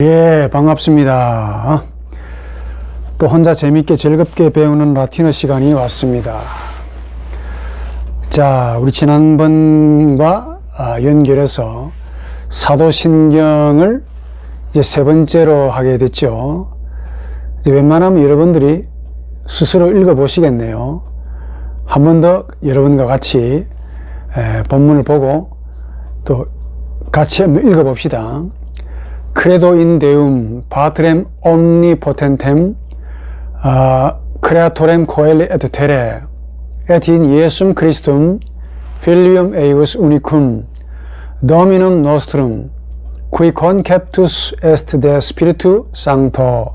예, 반갑습니다. 또 혼자 재밌게 즐겁게 배우는 라틴어 시간이 왔습니다. 자, 우리 지난번과 연결해서 사도신경을 이제 세 번째로 하게 됐죠. 이제 웬만하면 여러분들이 스스로 읽어보시겠네요. 한 번 더 여러분과 같이 본문을 보고 또 같이 한번 읽어봅시다. Credo in Deum, Patrem omnipotentem, Creatorem coeli et terrae, et in Iesum Christum, Filium eius unicum, Dominum nostrum, qui conceptus est de Spiritu Sancto,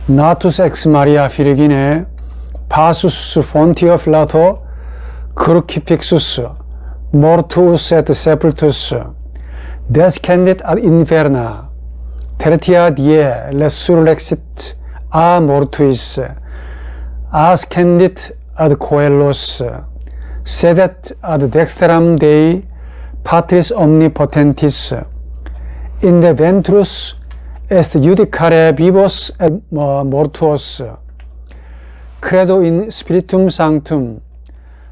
natus ex Maria Virgine, passus fontio flato, crucifixus, mortuus et sepultus, descendit ad inferna, tertia die resurrexit a mortuis, ascendit ad coelos, sedet ad dexteram Dei Patris omnipotentis, in de ventrus est judicare vivos et mortuos. Credo in Spiritum Sanctum,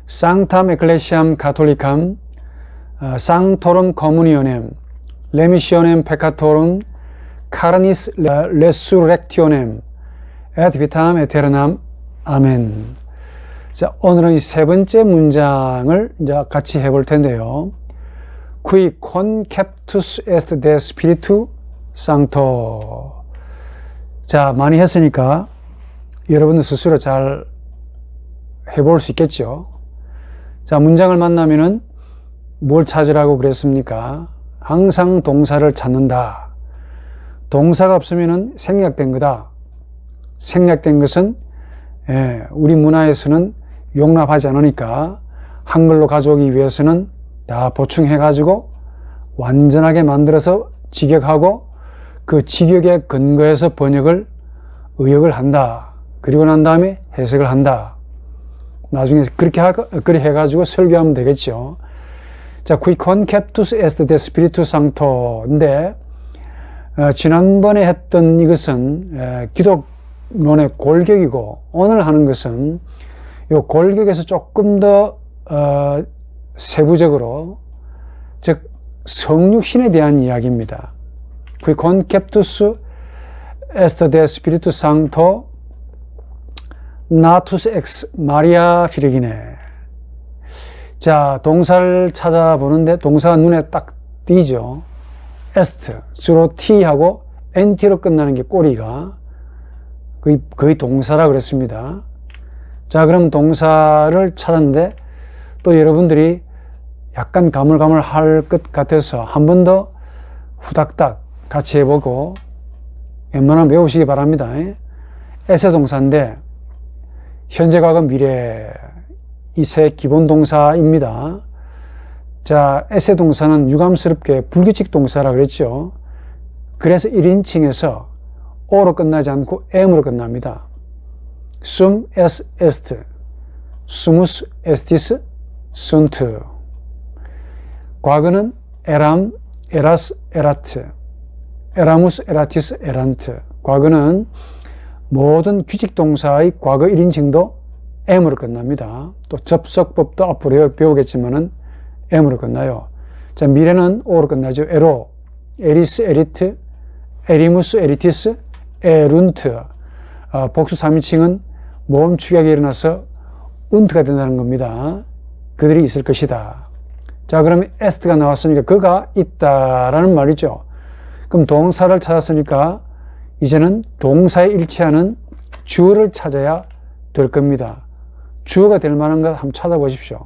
Sanctam Ecclesiam Catholicam, Sanctorum Communionem, Remissionem Peccatorum, Carnis Resurrectionem, et Vitam Aeternam. 아멘. 자, 오늘은 이 세 번째 문장을 이제 같이 해볼 텐데요. Qui conceptus est de Spiritu Sancto. 자, 많이 했으니까 여러분들 스스로 잘 해볼 수 있겠죠. 자, 문장을 만나면은 뭘 찾으라고 그랬습니까? 항상 동사를 찾는다. 동사가 없으면은 생략된 거다. 생략된 것은 우리 문화에서는 용납하지 않으니까 한글로 가져오기 위해서는 다 보충해 가지고 완전하게 만들어서 직역하고 그 직역에 근거해서 의역을 한다. 그리고 난 다음에 해석을 한다. 나중에 그렇게 해가지고 설교하면 되겠죠. 자, qui conceptus est de Spiritu Sancto인데, 지난번에 했던 이것은 기독론의 골격이고, 오늘 하는 것은 이 골격에서 조금 더 세부적으로, 즉 성육신에 대한 이야기입니다. qui conceptus est de Spiritu Sancto, natus ex Maria Virgine. 자, 동사를 찾아보는데 동사가 눈에 딱 띄죠. est, 주로 t하고 nt로 끝나는 게 꼬리가 거의 동사라 그랬습니다. 자, 그럼 동사를 찾았는데 또 여러분들이 약간 가물가물할 것 같아서 한 번 더 후닥닥 같이 해보고 웬만하면 외우시기 바랍니다. 에세 동사인데 현재, 과거, 미래 이 세 기본 동사입니다. 자, 에세 동사는 유감스럽게 불규칙 동사라 그랬죠. 그래서 1인칭에서 o로 끝나지 않고 m으로 끝납니다. sum es est, sumus estis sunt. 과거는 eram, eras, erat, eramus, eratis, erant. 과거는 모든 규칙 동사의 과거 1인칭도 m으로 끝납니다. 또 접속법도 앞으로 배우겠지만은 m으로 끝나요. 자, 미래는 o로 끝나죠. 에로, 에리스, 에리트, 에리무스, 에리티스, 에룬트. 복수 3인칭은 모음 축약이 일어나서 운트가 된다는 겁니다. 그들이 있을 것이다. 자, 그러면 에스트가 나왔으니까 그가 있다라는 말이죠. 그럼 동사를 찾았으니까 이제는 동사에 일치하는 주어를 찾아야 될 겁니다. 주어가 될 만한 것 한번 찾아보십시오.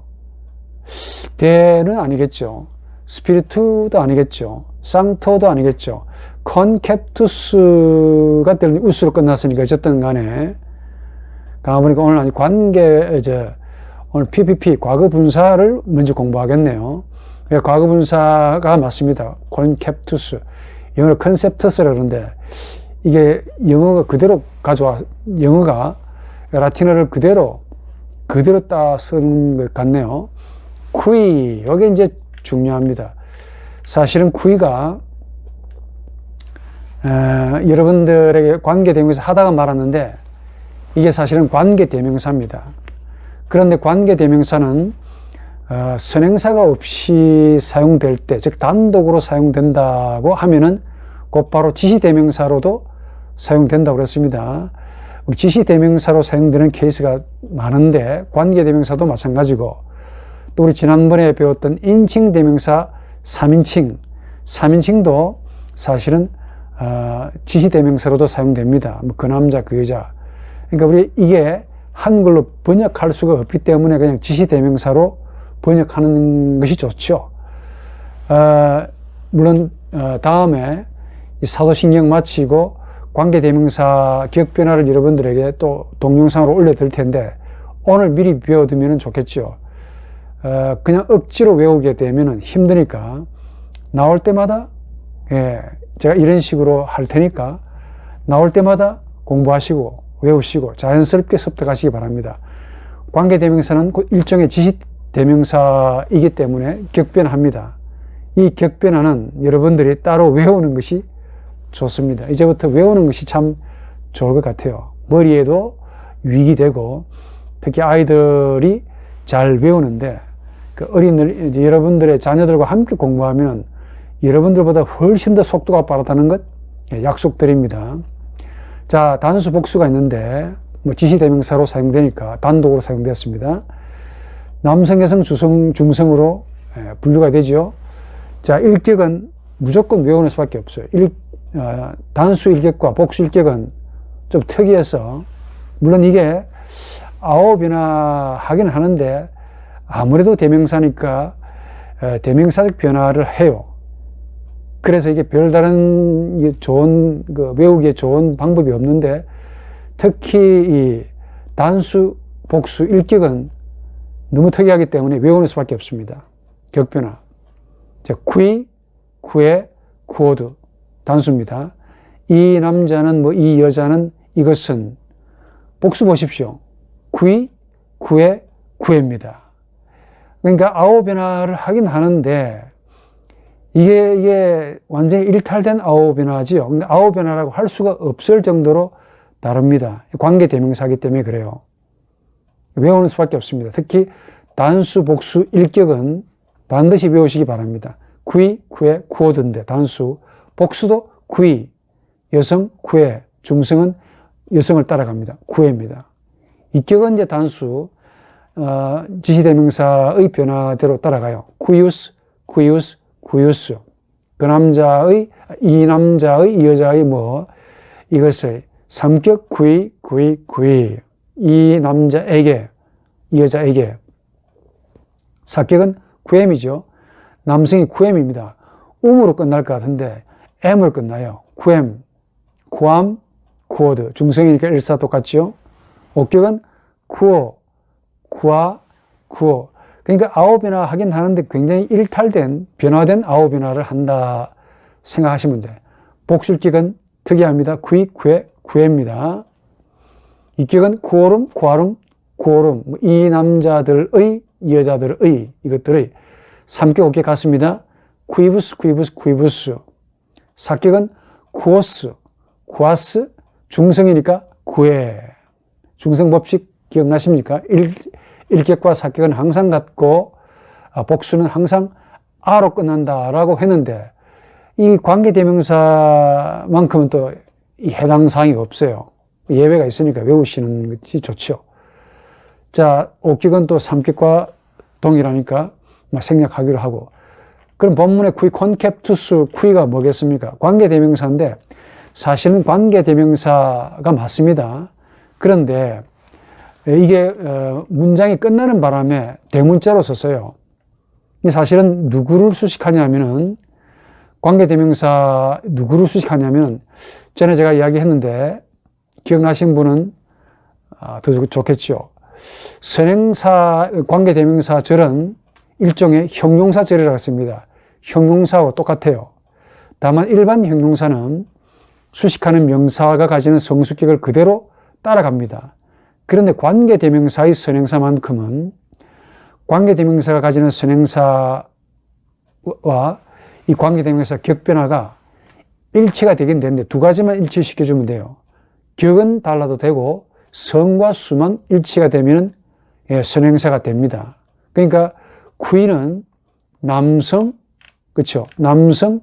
대는 아니겠죠. 스피리투도 아니겠죠. 상토도 아니겠죠. 컨캡투스가 될 우스로 끝났으니까 어쨌든 간에 가보니까 오늘 아니 오늘 PPP 과거 분사를 먼저 공부하겠네요. 과거 분사가 맞습니다. 컨캡투스. 영어로 컨셉터스라 그러는데 이게 영어가 그대로 영어가 라틴어를 그대로 따 쓰는 것 같네요. qui, 여기 이제 중요합니다. 사실은 qui가 여러분들에게 관계대명사 하다가 말았는데 이게 사실은 관계대명사입니다. 그런데 관계대명사는 선행사가 없이 사용될 때, 즉 단독으로 사용된다고 하면은 곧바로 지시대명사로도 사용된다고 그랬습니다. 우리 지시대명사로 사용되는 케이스가 많은데 관계대명사도 마찬가지고, 또 우리 지난번에 배웠던 인칭대명사 3인칭도 사실은 지시대명사로도 사용됩니다. 뭐 그 남자 그 여자. 그러니까 우리 이게 한글로 번역할 수가 없기 때문에 그냥 지시대명사로 번역하는 것이 좋죠. 물론 다음에 이 사도신경 마치고 관계대명사 기억변화를 여러분들에게 또 동영상으로 올려드릴 텐데 오늘 미리 배워두면 좋겠죠. 그냥 억지로 외우게 되면 힘드니까 나올 때마다 제가 이런 식으로 할 테니까 나올 때마다 공부하시고 외우시고 자연스럽게 습득하시기 바랍니다. 관계대명사는 일종의 지시대명사이기 때문에 격변합니다. 이 격변화는 여러분들이 따로 외우는 것이 좋습니다. 이제부터 외우는 것이 참 좋을 것 같아요. 머리에도 유익이 되고, 특히 아이들이 잘 외우는데 그 여러분들의 자녀들과 함께 공부하면 여러분들보다 훨씬 더 속도가 빠르다는 것 약속드립니다. 자, 단수 복수가 있는데 뭐 지시대명사로 사용되니까 단독으로 사용되었습니다. 남성, 여성, 중성으로 분류가 되죠. 자, 일격은 무조건 외우는 수밖에 없어요. 단수 일격과 복수 일격은 좀 특이해서, 물론 이게 아홉이나 하긴 하는데 아무래도 대명사니까 대명사적 변화를 해요. 그래서 이게 별다른 좋은, 외우기에 좋은 방법이 없는데, 특히 이 단수, 복수, 일격은 너무 특이하기 때문에 외우는 수밖에 없습니다. 격변화. 자, 쿠이, 쿠에, 쿠오드. 단수입니다. 이 남자는, 이 여자는, 이것은. 복수 보십시오. 쿠이, 쿠에, 쿠에입니다. 그러니까 아오 변화를 하긴 하는데, 이게 완전히 일탈된 아오 변화지요. 근데 아오 변화라고 할 수가 없을 정도로 다릅니다. 관계 대명사이기 때문에 그래요. 외우는 수밖에 없습니다. 특히 단수, 복수, 일격은 반드시 외우시기 바랍니다. 쿠이, 쿠에, 쿠오드인데 단수, 복수도 쿠이, 여성, 쿠에, 중성은 여성을 따라갑니다. 쿠에입니다. 일격은 이제 단수, 지시대명사의 변화대로 따라가요. 쿠이우스, 쿠이우스, 쿠이우스. 그 남자의, 이 남자의, 이 여자의 이것을 삼격 쿠이, 쿠이, 쿠이. 이 남자에게, 이 여자에게. 사격은 쿠엠이죠. 남성이 쿠엠입니다. 음으로 끝날 것 같은데 M으로 끝나요. 쿠엠, 쿠암, 쿠오드. 중성이니까 일사 똑같죠. 옥격은 쿠오, 쿠아, 쿠오. 그러니까 아오 변화 하긴 하는데 굉장히 일탈된, 변화된 아오 변화를 한다 생각하시면 돼. 복술격은 특이합니다. 쿠이, 쿠에, 쿠에입니다. 이격은 쿠오름, 쿠아름, 쿠오름. 이 남자들의, 이 여자들의, 이것들의. 삼격, 오격 같습니다. 쿠이부스, 쿠이부스, 쿠이부스. 사격은 쿠오스, 쿠아스. 중성이니까 구에. 중성법칙 기억나십니까? 일격과 사격은 항상 같고 복수는 항상 아로 끝난다라고 했는데 이 관계대명사만큼은 또 이 해당 사항이 없어요. 예외가 있으니까 외우시는 것이 좋죠. 자, 옥격은 또 삼격과 동일하니까 생략하기로 하고. 그럼 본문의 쿠이 콘캡투스 쿠이가 뭐겠습니까? 관계대명사인데 사실은 관계대명사가 맞습니다. 그런데 이게 문장이 끝나는 바람에 대문자로 썼어요. 사실은 누구를 수식하냐면은 관계대명사 누구를 수식하냐면은 전에 제가 이야기했는데 기억나신 분은 더 좋겠죠. 선행사 관계대명사절은 일종의 형용사절이라고 했습니다. 형용사와 똑같아요. 다만 일반 형용사는 수식하는 명사가 가지는 성수격을 그대로 따라갑니다. 그런데 관계대명사의 선행사만큼은 관계대명사가 가지는 선행사와 이 관계대명사 격변화가 일치가 되긴 되는데 두 가지만 일치시켜주면 돼요. 격은 달라도 되고 성과 수만 일치가 되면 선행사가 됩니다. 그러니까 queen은 남성, 그렇죠? 남성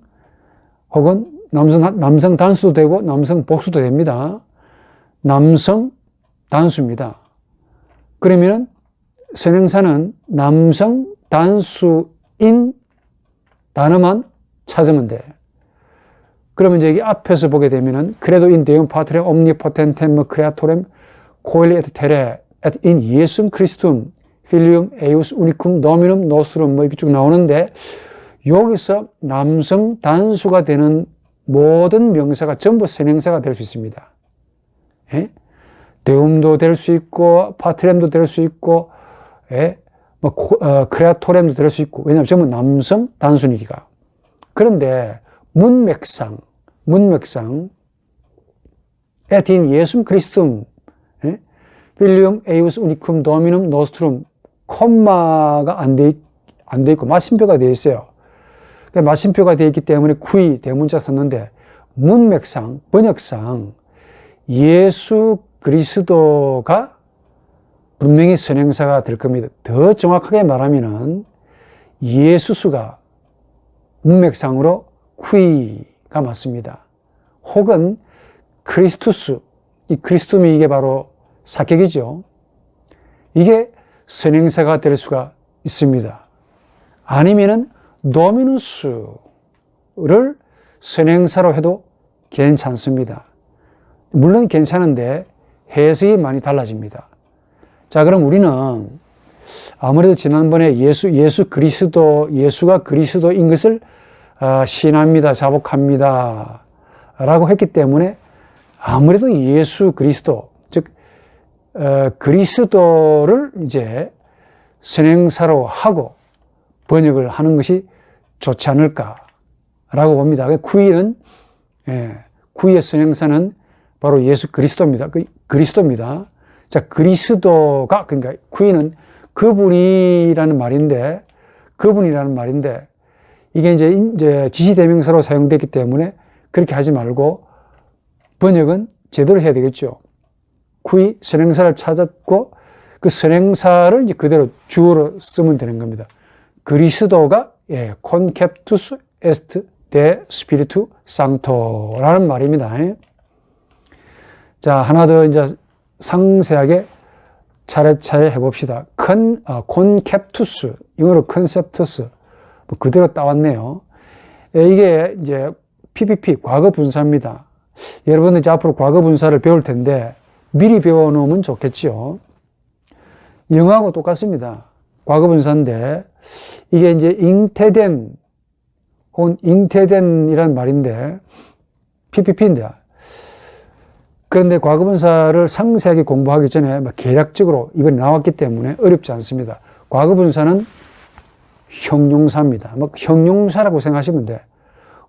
혹은 남성 단수도 되고 남성 복수도 됩니다. 남성 단수입니다. 그러면은 선행사는 남성 단수인 단어만 찾으면 돼. 그러면 이제 여기 앞에서 보게 되면은 credo in Deum Patrem omnipotentem creatorem coeli et terrae et in Iesum Christum filium eius unicum dominum nostrum 뭐 이렇게 쭉 나오는데 여기서 남성 단수가 되는 모든 명사가 전부 선행사가 될 수 있습니다. 예? 데움도 될 수 있고 파트렘도 될 수 있고 크레아토렘도 될 수 있고 왜냐하면 전부 남성 단순이기가. 그런데 문맥상 에틴 예수 그리스tum 필리움 에이우스 우니쿰 도미눔 노스트룸 콤마가 안 돼 있고 마침표가 되어 있어요. 마침표가 되어 있기 때문에 구이 대문자 썼는데 문맥상 번역상 예수 그리스도가 분명히 선행사가 될 겁니다. 더 정확하게 말하면은 예수수가 문맥상으로 쿠이가 맞습니다. 혹은 크리스투스, 이 크리스툼이 이게 바로 사격이죠. 이게 선행사가 될 수가 있습니다. 아니면은 도미누스를 선행사로 해도 괜찮습니다. 물론 괜찮은데 해석이 많이 달라집니다. 자, 그럼 우리는 아무래도 지난번에 예수가 그리스도인 것을 신합니다, 자복합니다 라고 했기 때문에 아무래도 예수 그리스도, 즉 그리스도를 이제 선행사로 하고 번역을 하는 것이 좋지 않을까라고 봅니다. 구이의 선행사는 바로 예수 그리스도입니다. 그리스도입니다. 자, 그리스도가, 그러니까 구이는 그분이라는 말인데, 이게 이제 지시대명사로 사용됐기 때문에 그렇게 하지 말고 번역은 제대로 해야 되겠죠. 구이 선행사를 찾았고 그 선행사를 이제 그대로 주어로 쓰면 되는 겁니다. 그리스도가 conceptus est de spiritu sancto라는 말입니다. 자, 하나 더 이제 상세하게 차례차례 해봅시다. conceptus, 영어로 conceptus, 뭐 그대로 따왔네요. 이게 이제 PPP, 과거 분사입니다. 여러분들 이제 앞으로 과거 분사를 배울 텐데 미리 배워놓으면 좋겠죠. 영어하고 똑같습니다. 과거 분사인데 이게 이제 잉태된 혹은 잉태된이란 말인데 PPP인데 그런데 과거 분사를 상세하게 공부하기 전에 계략적으로 이번에 나왔기 때문에 어렵지 않습니다. 과거 분사는 형용사입니다. 형용사라고 생각하시면 돼.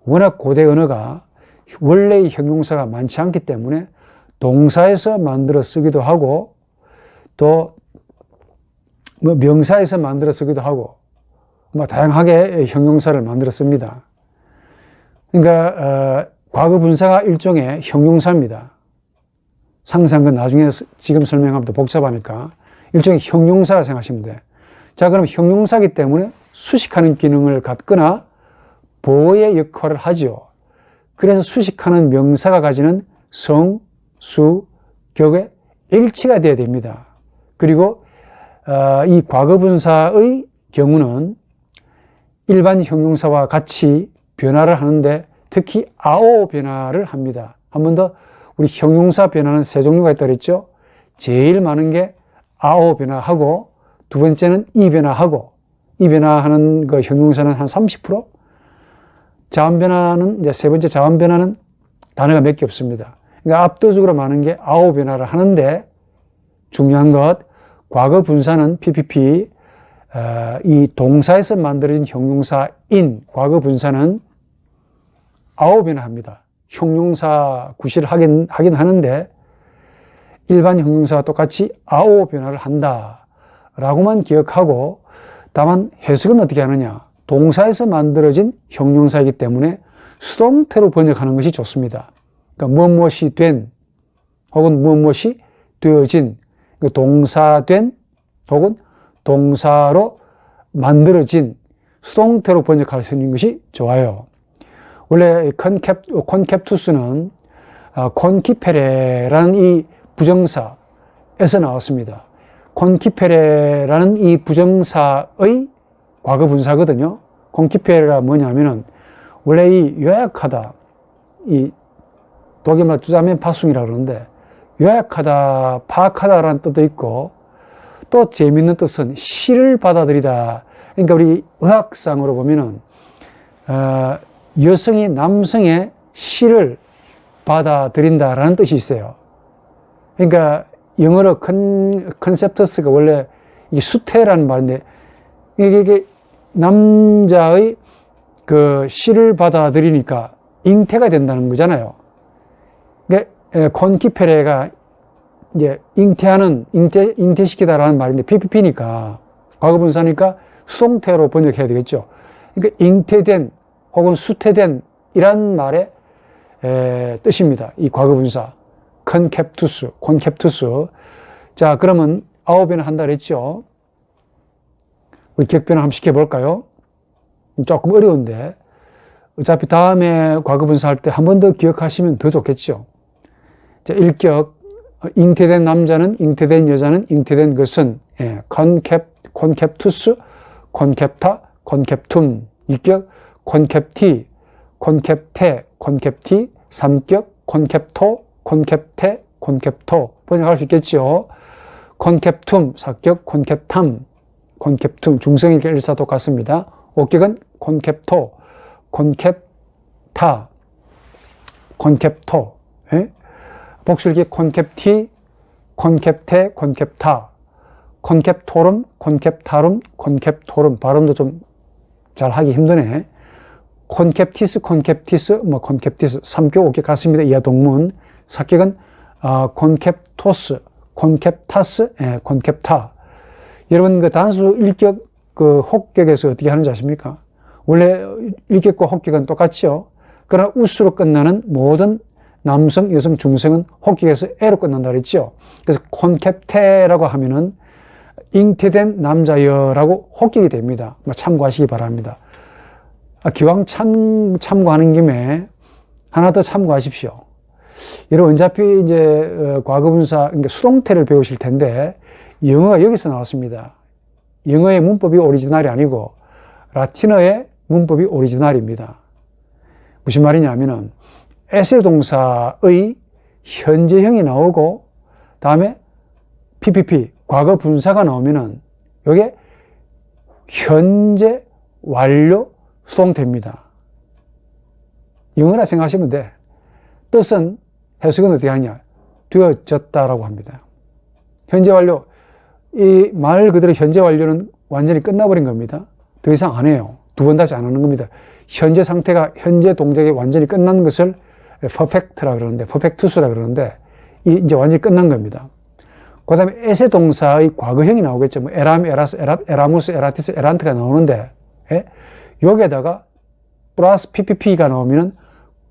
워낙 고대 언어가 원래의 형용사가 많지 않기 때문에 동사에서 만들어 쓰기도 하고 또 명사에서 만들어 쓰기도 하고 다양하게 형용사를 만들어 씁니다. 그러니까 과거 분사가 일종의 형용사입니다. 상세한 건 나중에 지금 설명하면 더 복잡하니까 일종의 형용사라 생각하시면 돼. 자, 그럼 형용사이기 때문에 수식하는 기능을 갖거나 보호의 역할을 하지요. 그래서 수식하는 명사가 가지는 성, 수, 격의 일치가 되어야 됩니다. 그리고 이 과거 분사의 경우는 일반 형용사와 같이 변화를 하는데 특히 아오 변화를 합니다. 한 번 더 우리 형용사 변화는 세 종류가 있다고 그랬죠. 제일 많은 게 아오 변화하고 두 번째는 이 변화하고 이 변화하는 그 형용사는 한 30%. 자음 변화는 이제 세 번째 자음 변화는 단어가 몇 개 없습니다. 그러니까 압도적으로 많은 게 아오 변화를 하는데 중요한 것 과거 분사는 PPP 이 동사에서 만들어진 형용사인 과거 분사는 아오 변화합니다. 형용사 구실을 하긴 하는데 일반 형용사와 똑같이 아오 변화를 한다라고만 기억하고 다만 해석은 어떻게 하느냐. 동사에서 만들어진 형용사이기 때문에 수동태로 번역하는 것이 좋습니다. 그러니까 무엇이 된 혹은 무엇이 되어진, 동사된 혹은 동사로 만들어진 수동태로 번역할 수 있는 것이 좋아요. 원래 콘캡투스는 콘키페레라는 이 부정사에서 나왔습니다. 콘키페레라는 이 부정사의 과거 분사거든요. 콘키페레가 뭐냐면은 원래 이 요약하다, 이 독일말 주자멘 파숭이라고 그러는데 요약하다, 파악하다라는 뜻도 있고 또 재미있는 뜻은 시를 받아들이다. 그러니까 우리 의학상으로 보면은 여성이 남성의 시를 받아들인다라는 뜻이 있어요. 그러니까 영어로 컨셉터스가 원래 이게 수태라는 말인데 이게 남자의 그 시를 받아들이니까 잉태가 된다는 거잖아요. 그러니까 콘키페레가 이제 잉태시키다라는 말인데 PPP니까 과거분사니까 수동태로 번역해야 되겠죠. 그러니까 잉태된 혹은 수태된 이란 말의 뜻입니다. 이 과거분사 콘캡투스. 자, 그러면 아홉변을 한다 그랬죠. 우리 기억변을 한번 시켜볼까요? 조금 어려운데 어차피 다음에 과거분사 할 때 한 번 더 기억하시면 더 좋겠죠. 자, 1격 잉태된 남자는, 잉태된 여자는, 잉태된 것은, 콘캡투스, 콘캡타, 콘캡툼. 2격 콘캡티, 콘캡테, 콘캡티. 3격 콘캡토, 콘캡테, 콘캡토. 번역할 수 있겠죠. 콘캡툼. 4격 콘캡탐, 콘캡툼. 중성이 이렇게 일사독같습니다. 5격은 콘캡토, 콘캡타, 콘캡토. 복수일기 콘캡티, 콘캡테, 콘캡타, 콘캡토름, 콘캡타름, 콘캡토름. 발음도 좀 잘 하기 힘드네. 콘캡티스, 콘캡티스, 콘캡티스. 3격, 5격 같습니다. 이하 동문. 4격은 콘캡토스, 콘캡타스, 콘캡타. 여러분 그 단수 1격 그 혹격에서 어떻게 하는지 아십니까? 원래 1격과 혹격은 똑같죠. 그러나 우스로 끝나는 모든 남성, 여성, 중성은 혹격에서 에로 끝난다 그랬죠. 그래서 콘캡테라고 하면은 잉태된 남자여라고 혹격이 됩니다. 참고하시기 바랍니다. 기왕 참고하는 김에 하나 더 참고하십시오. 여러분 어차피 이제 과거분사, 그러니까 수동태를 배우실 텐데 영어가 여기서 나왔습니다. 영어의 문법이 오리지널이 아니고 라틴어의 문법이 오리지널입니다. 무슨 말이냐면은 에세 동사의 현재형이 나오고 다음에 PPP 과거 분사가 나오면은 이게 현재 완료 수동태입니다. 영어라 생각하시면 돼. 뜻은 해석은 어떻게 하냐? 되어졌다라고 합니다. 현재 완료. 이 말 그대로 현재 완료는 완전히 끝나버린 겁니다. 더 이상 안 해요. 두 번 다시 안 하는 겁니다. 현재 상태가 현재 동작이 완전히 끝난 것을 퍼펙트라 그러는데, 퍼펙투스라 그러는데, 이제 완전히 끝난 겁니다. 그 다음에 에세 동사의 과거형이 나오겠죠. 뭐 에람, 에라스, 에라무스, 에라티스, 에란트가 나오는데, 여기에다가 플러스 PPP가 나오면은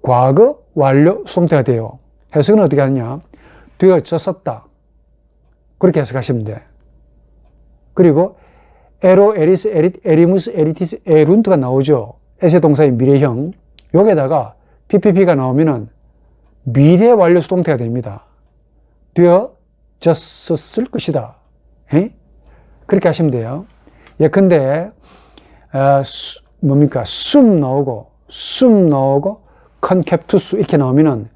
과거 완료 수동태가 돼요. 해석은 어떻게 하느냐? 되어졌었다. 그렇게 해석하시면 돼. 그리고 에로, 에리스, 에릿, 에리무스, 에리티스, 에룬트가 나오죠. 에세 동사의 미래형. 여기에다가 PPP가 나오면은 미래 완료 수동태가 됩니다. 되어졌었을 것이다. 그렇게 하시면 돼요. 예컨대 뭡니까? 숨 나오고 컨캡투스 이렇게 나오면은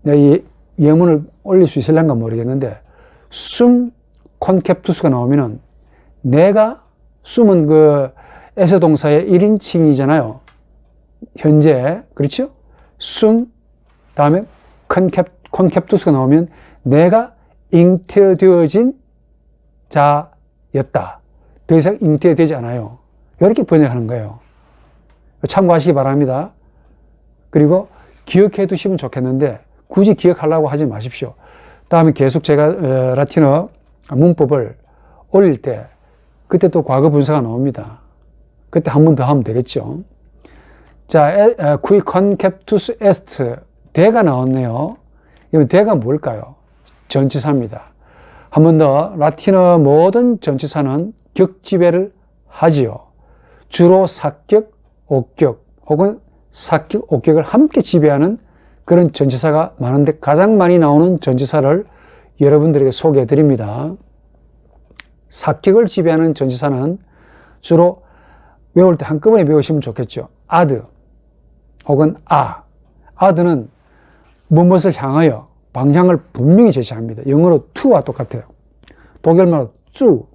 내가 이 예문을 올릴 수 있을란가 모르겠는데 컨캡투스가 나오면은 내가 숨은 그 에세 동사의 1인칭이잖아요. 현재. 그렇죠? 다음에 컨캡투스가 나오면 내가 잉태되어진 자였다. 더 이상 잉태되지 않아요. 이렇게 번역하는 거예요. 참고하시기 바랍니다. 그리고 기억해 두시면 좋겠는데 굳이 기억하려고 하지 마십시오. 다음에 계속 제가 라틴어 문법을 올릴 때 그때 또 과거 분사가 나옵니다. 그때 한 번 더 하면 되겠죠. 자, qui conceptus est. 대가 나왔네요. 그럼 대가 뭘까요? 전치사입니다. 한 번 더, 라틴어 모든 전치사는 격지배를 하지요. 주로 사격, 옥격 혹은 사격, 옥격을 함께 지배하는 그런 전치사가 많은데 가장 많이 나오는 전치사를 여러분들에게 소개해 드립니다. 사격을 지배하는 전치사는 주로 외울 때 한꺼번에 배우시면 좋겠죠. ad 혹은 ad는 무엇을 향하여 방향을 분명히 제시합니다. 영어로 to와 똑같아요. 독일말로 쭈,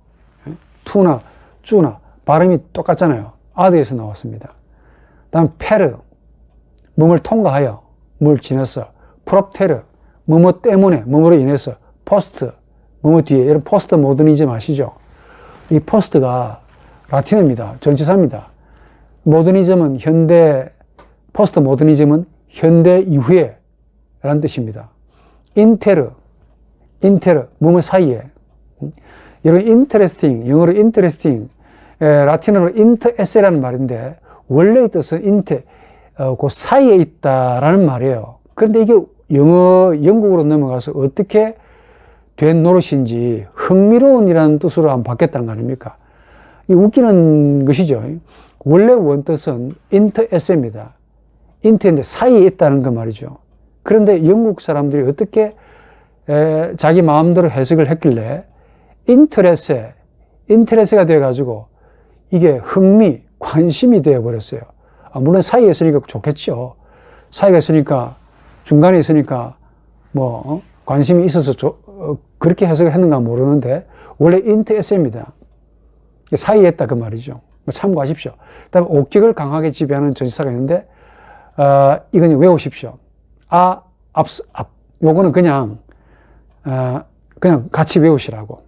to나 쭈나 발음이 똑같잖아요. ad에서 나왔습니다. 다음 페르, 뭐뭘 통과하여, 뭘 지나서, 프롭테르, 뭐뭐 때문에, 뭐뭐로 인해서, 포스트, 뭐뭐 뒤에, 이런 포스트 모더니즘 아시죠? 이 포스트가 라틴어입니다. 전치사입니다. 모더니즘은 현대, 포스트 모더니즘은 현대 이후에 라는 뜻입니다. 인테르, 뭐뭐 사이에. 여러분, interesting, 영어로 interesting, 라틴어로 interesse라는 말인데, 원래의 뜻은 그 사이에 있다라는 말이에요. 그런데 이게 영국으로 넘어가서 어떻게 된 노릇인지 흥미로운이라는 뜻으로 한번 바뀌었다는 거 아닙니까? 이 웃기는 것이죠. 원래 원뜻은 interesse입니다. inter인데 사이에 있다는 거 말이죠. 그런데 영국 사람들이 어떻게 자기 마음대로 해석을 했길래 인터레스가 되어가지고 이게 흥미, 관심이 되어버렸어요. 물론 사이에 있으니까 좋겠죠. 사이가 있으니까, 중간에 있으니까 관심이 있어서 그렇게 해석을 했는가 모르는데 원래 인터에세입니다. 사이에 있다 그 말이죠. 참고하십시오. 그 다음에 옥격을 강하게 지배하는 전치사가 있는데 이건 외우십시오. 요거는 그냥 같이 외우시라고.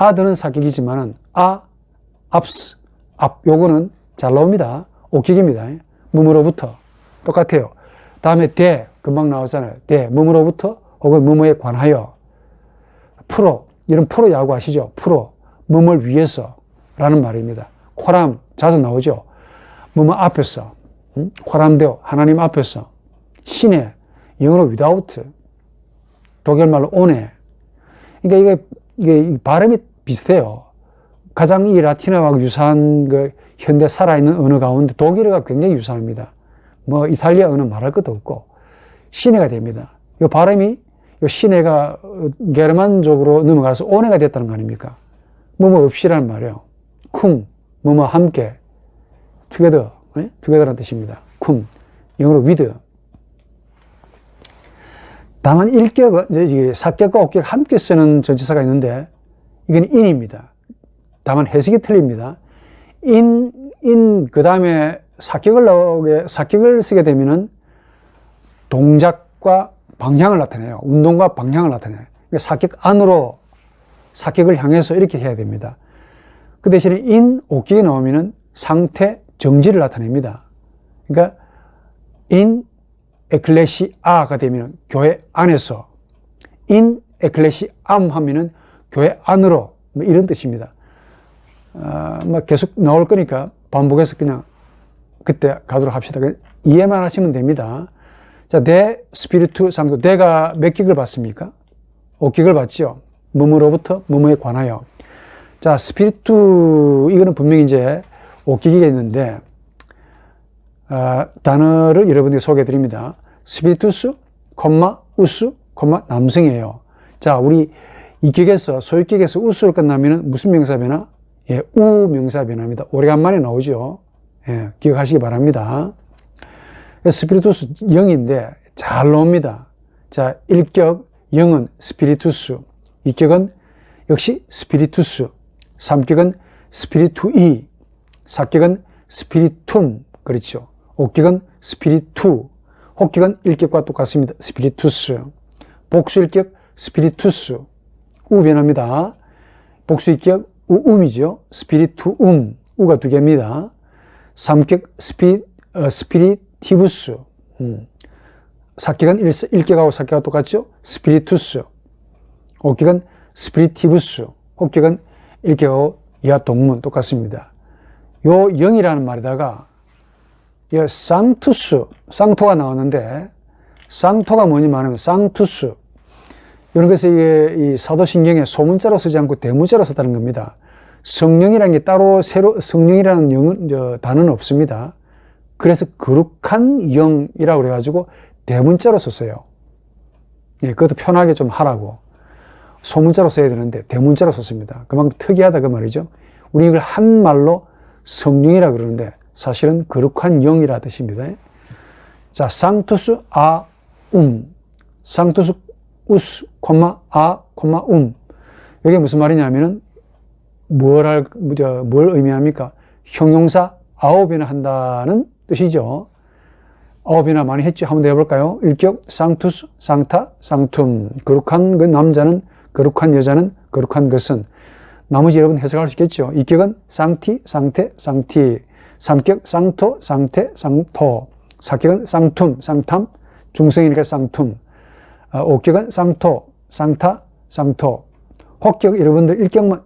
ad는 사격이지만은 요거는 잘 나옵니다. 옥격입니다. 뭐뭐로부터 똑같아요. 다음에 대, 금방 나왔잖아요. 대, 뭐뭐로부터 혹은 뭐뭐에 관하여. 프로, 이런 프로 야구 아시죠? 프로, 뭐뭘 위해서 라는 말입니다. 코람, 자주 나오죠? 뭐뭐 앞에서, 코람데오, 하나님 앞에서. 신에, 영어로 without, 독일말로 on에. 그러니까 이게 발음이 비슷해요. 가장 이 라틴어하고 유사한 그 현대 살아있는 언어 가운데 독일어가 굉장히 유사합니다. 이탈리아 언어 말할 것도 없고 시내가 됩니다. 이 발음이 이 시내가 게르만족으로 넘어가서 오네가 됐다는 거 아닙니까? 뭐뭐 없이라는 말이에요. 쿰, 뭐뭐 함께, together, together라는 뜻입니다. 쿰, 영어로 with. 다만 사격과 옥격 함께 쓰는 전치사가 있는데 이건 in입니다. 다만 해석이 틀립니다. 그 다음에 사격을 쓰게 되면은 동작과 방향을 나타내요. 운동과 방향을 나타내요. 그러니까 사격 안으로 사격을 향해서 이렇게 해야 됩니다. 그 대신에 옥격이 나오면은 상태, 정지를 나타냅니다. 그러니까 에클레시아가 되면 교회 안에서, 에클레시암 하면은 교회 안으로, 이런 뜻입니다. 계속 나올 거니까 반복해서 그냥 그때 가도록 합시다. 이해만 하시면 됩니다. 자, 데 스피리투 상도. 데가 몇 격을 받습니까? 5격을 받죠. 뭐뭐로부터 뭐뭐에 관하여. 자, 스피리투, 이거는 분명히 이제 5격이겠는데, 단어를 여러분들께 소개해 드립니다. 스피리투스, 우스, 남성이에요. 자, 우리 이 격에서, 소유격에서 우스로 끝나면은 무슨 명사 변화? 예, 우 명사 변화입니다. 오래간만에 나오죠. 예, 기억하시기 바랍니다. 스피리투스 0인데 잘 나옵니다. 자, 1격 0은 스피리투스, 2격은 역시 스피리투스, 3격은 스피리투이, 4격은 스피리툼, 그렇죠. 5격은 스피리투, 혹격은 1격과 똑같습니다. 스피리투스. 복수 1격 스피리투스, 우 변합니다. 복수 2격 우음이죠. 스피리투움, 우가 2개입니다. 3격 스피리티부스, 4격은 1격하고 4격하고 똑같죠. 스피리투스. 5격은 스피리티부스, 혹격은 1격하고 이하 동문 똑같습니다. 요 0이라는 말에다가 이 상투스, 상토가 나오는데 상토가 뭐냐면 하면 상투스. 이런 것을 이 사도신경에 소문자로 쓰지 않고 대문자로 썼다는 겁니다. 성령이라는 게 따로 새로 성령이라는 단어는 없습니다. 그래서 거룩한 영이라고 그래가지고 대문자로 썼어요. 예, 그것도 편하게 좀 하라고. 소문자로 써야 되는데 대문자로 썼습니다. 그만큼 특이하다 그 말이죠. 우리 이걸 한말로 성령이라 그러는데 사실은 거룩한 영이라 뜻입니다. 자, 상투스 상투스 우스, 이게 무슨 말이냐면은 뭘 의미합니까? 형용사 아홉이나 한다는 뜻이죠. 아홉이나 많이 했죠. 한번 더 해볼까요? 일격 상투스, 상타, 상툼. 거룩한 그 남자는, 거룩한 여자는, 거룩한 것은. 나머지 여러분 해석할 수 있겠죠. 이격은 상티, 상태, 상티. 삼격 상토, 상태, 상토. 사격은 상툼, 상탐. 중성이니까 상툼. 오격은 상토, 상타, 상토. 혹격, 여러분들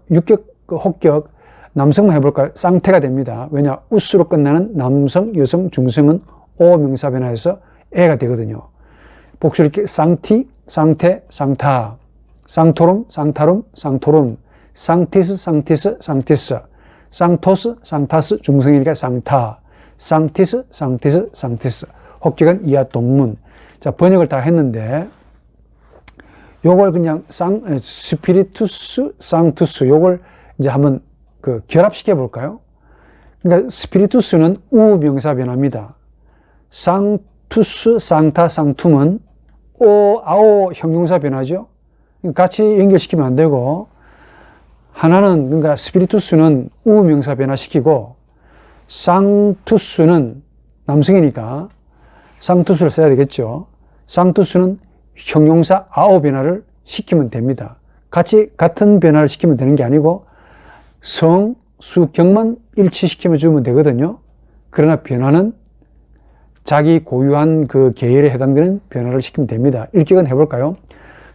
육격 혹격, 남성만 해볼까요? 쌍태가 됩니다. 왜냐? 우스로 끝나는 남성, 여성, 중성은 오 명사 변화해서 애가 되거든요. 복수를 이렇게 쌍티, 쌍태, 쌍타. 쌍토름, 쌍타름, 쌍토름. 쌍티스, 쌍티스, 쌍티스. 쌍토스, 쌍타스, 중성이니까 쌍타. 쌍티스, 쌍티스, 쌍티스. 혹격은 이하 동문. 자, 번역을 다 했는데, 요걸 그냥 스피리투스, 상투스, 요걸 이제 한번 결합시켜 볼까요? 그러니까 스피리투스는 우명사 변화입니다. 상투스, 상타, 상툼은 아오 형용사 변화죠. 같이 연결시키면 안 되고, 하나는, 그러니까 스피리투스는 우명사 변화시키고, 상투스는 남성이니까 상투스를 써야 되겠죠. 상투스는 형용사 아오 변화를 시키면 됩니다. 같은 변화를 시키면 되는 게 아니고 성, 수, 격만 일치시키면 주면 되거든요. 그러나 변화는 자기 고유한 그 계열에 해당되는 변화를 시키면 됩니다. 일격은 해볼까요?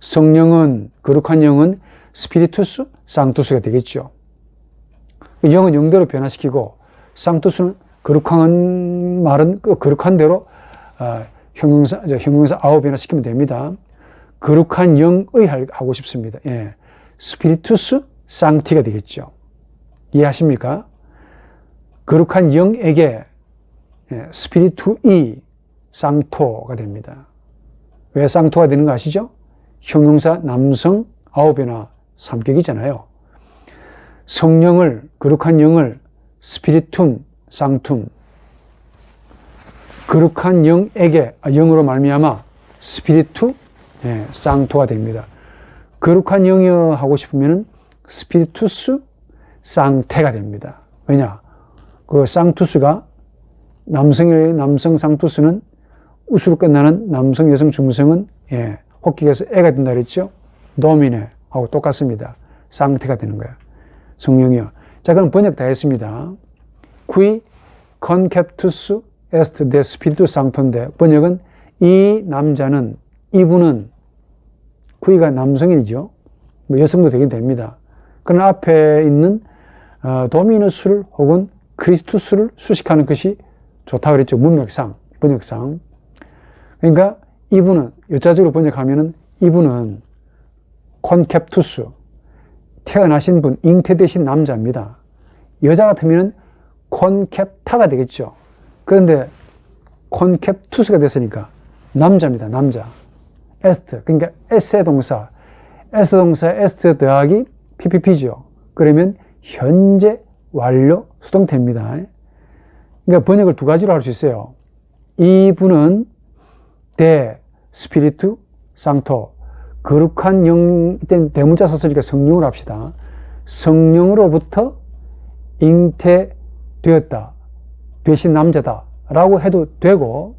성령은, 거룩한 영은 스피리투스, 상투스가 되겠죠. 영은 영대로 변화시키고 상투스는 거룩한 말은 거룩한 대로 형용사 아홉 변화시키면 됩니다. 거룩한 영의 하고 싶습니다. 예. 스피리투스 상티가 되겠죠. 이해하십니까? 거룩한 영에게 스피리투이 상토가 됩니다. 왜 상토가 되는 거 아시죠? 형용사 남성 아홉 변화 삼격이잖아요. 성령을, 거룩한 영을 스피리툼, 상툼, 거룩한 영에게, 영으로 말미암아 스피리투, 상토가 됩니다. 거룩한 영이여 하고 싶으면 스피리투스, 상태가 됩니다. 왜냐? 그 상투스가 남성 상투스는 우수로 끝나는 남성, 여성, 중성은 혹격에서 애가 된다 그랬죠? 도미네 하고 똑같습니다. 상태가 되는 거야. 성령이여. 자, 그럼 번역 다 했습니다. Qui conceptus est de spiritu sancto인데 번역은 이 남자는, 이분은, Qui가 남성이죠. 뭐 여성도 되긴 됩니다. 그러나 앞에 있는 도미누스를 혹은 크리스투스를 수식하는 것이 좋다고 그랬죠. 문맥상, 번역상. 그러니까 이분은, 여자적으로 번역하면은 이분은 콘캡투스, 태어나신 분, 잉태되신 남자입니다. 여자 같으면 콘캡타가 되겠죠. 그런데 콘캡투스가 됐으니까 남자입니다. 남자. 에스트, 그러니까 에세 동사, 에스트 더하기 PPP죠. 그러면 현재 완료 수동태입니다. 그러니까 번역을 두 가지로 할 수 있어요. 이분은 데 스피리투 상토, 거룩한 영, 이때는 대문자 썼으니까 성령으로 합시다. 성령으로부터 잉태되었다, 되신 남자다 라고 해도 되고,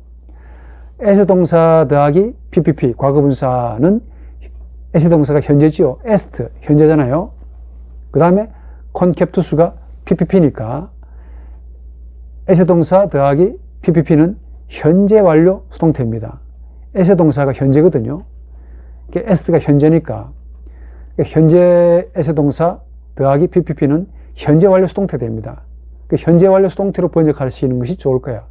에세 동사 더하기 PPP, 과거분사는 에세 동사가 현재지요. 에스트, 현재잖아요. 그 다음에 콘캡투스가 PPP니까 에세 동사 더하기 PPP는 현재 완료 수동태입니다. 에세 동사가 현재거든요. 에스트가 현재니까 현재 에세 동사 더하기 PPP는 현재 완료 수동태 됩니다. 현재 완료 수동태로 번역할 수 있는 것이 좋을 거야.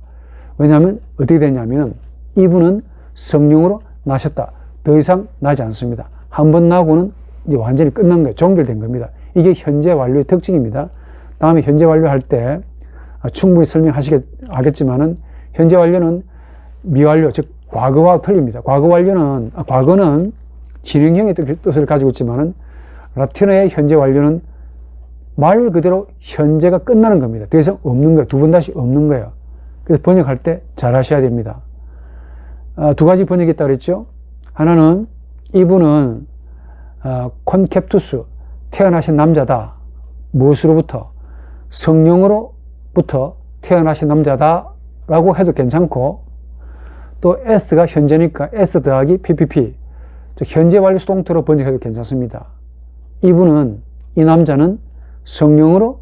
왜냐하면 어떻게 되냐면 이분은 성령으로 나셨다. 더 이상 나지 않습니다. 한 번 나고는 이제 완전히 끝난 거예요. 종결된 겁니다. 이게 현재 완료의 특징입니다. 다음에 현재 완료할 때 충분히 설명하겠지만은 현재 완료는 미완료, 즉 과거와 틀립니다. 과거는 진행형의 뜻을 가지고 있지만은 라틴어의 현재 완료는 말 그대로 현재가 끝나는 겁니다. 더 이상 없는 거예요. 두 번 다시 없는 거예요. 그래서 번역할 때 잘 하셔야 됩니다. 두 가지 번역이 있다고 그랬죠. 하나는 이분은 콘캡투스, 태어나신 남자다. 무엇으로부터? 성령으로부터 태어나신 남자다 라고 해도 괜찮고, 또 에스트가 현재니까 에스트 더하기 PPP, 현재 완료 수동태로 번역해도 괜찮습니다. 이 남자는 성령으로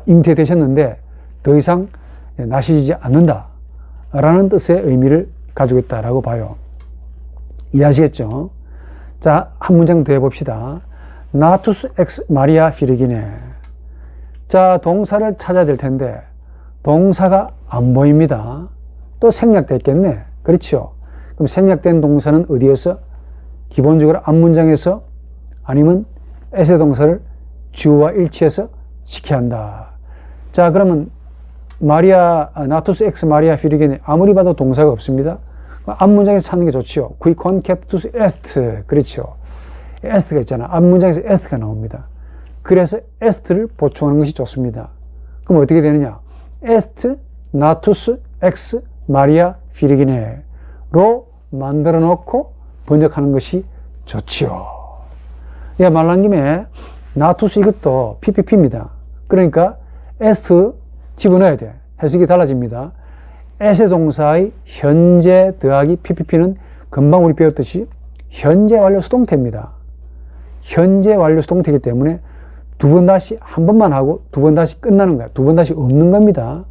잉태되셨는데 더 이상 나시지 않는다 라는 뜻의 의미를 가지고 있다라고 봐요. 이해하시겠죠? 자, 한 문장 더 해봅시다. 나투스 엑스 마리아 피르기네. 자, 동사를 찾아야 될 텐데 동사가 안 보입니다. 또 생략됐겠네. 그렇죠? 그럼 생략된 동사는 어디에서? 기본적으로 앞문장에서, 아니면 에세 동사를 주어와 일치해서 시켜야 한다. 자, 그러면 나투스 엑스 마리아 피르기네, 아무리 봐도 동사가 없습니다. 앞문장에서 찾는 게 좋죠. qui conceptus est. 그렇죠. 에스트가 있잖아. 앞문장에서 에스트가 나옵니다. 그래서 에스트를 보충하는 것이 좋습니다. 그럼 어떻게 되느냐? 에스트 나투스 엑스 마리아 피르기네로 만들어 놓고 번역하는 것이 좋지요. 예, 말한 김에 나투스 이것도 PPP입니다. 그러니까 에스트 집어넣어야 돼. 해석이 달라집니다. 에세 동사의 현재 더하기 PPP는 금방 우리 배웠듯이 현재 완료 수동태입니다. 현재 완료 수동태이기 때문에 두 번 다시, 한 번만 하고 두 번 다시 끝나는 거야. 두 번 다시 없는 겁니다.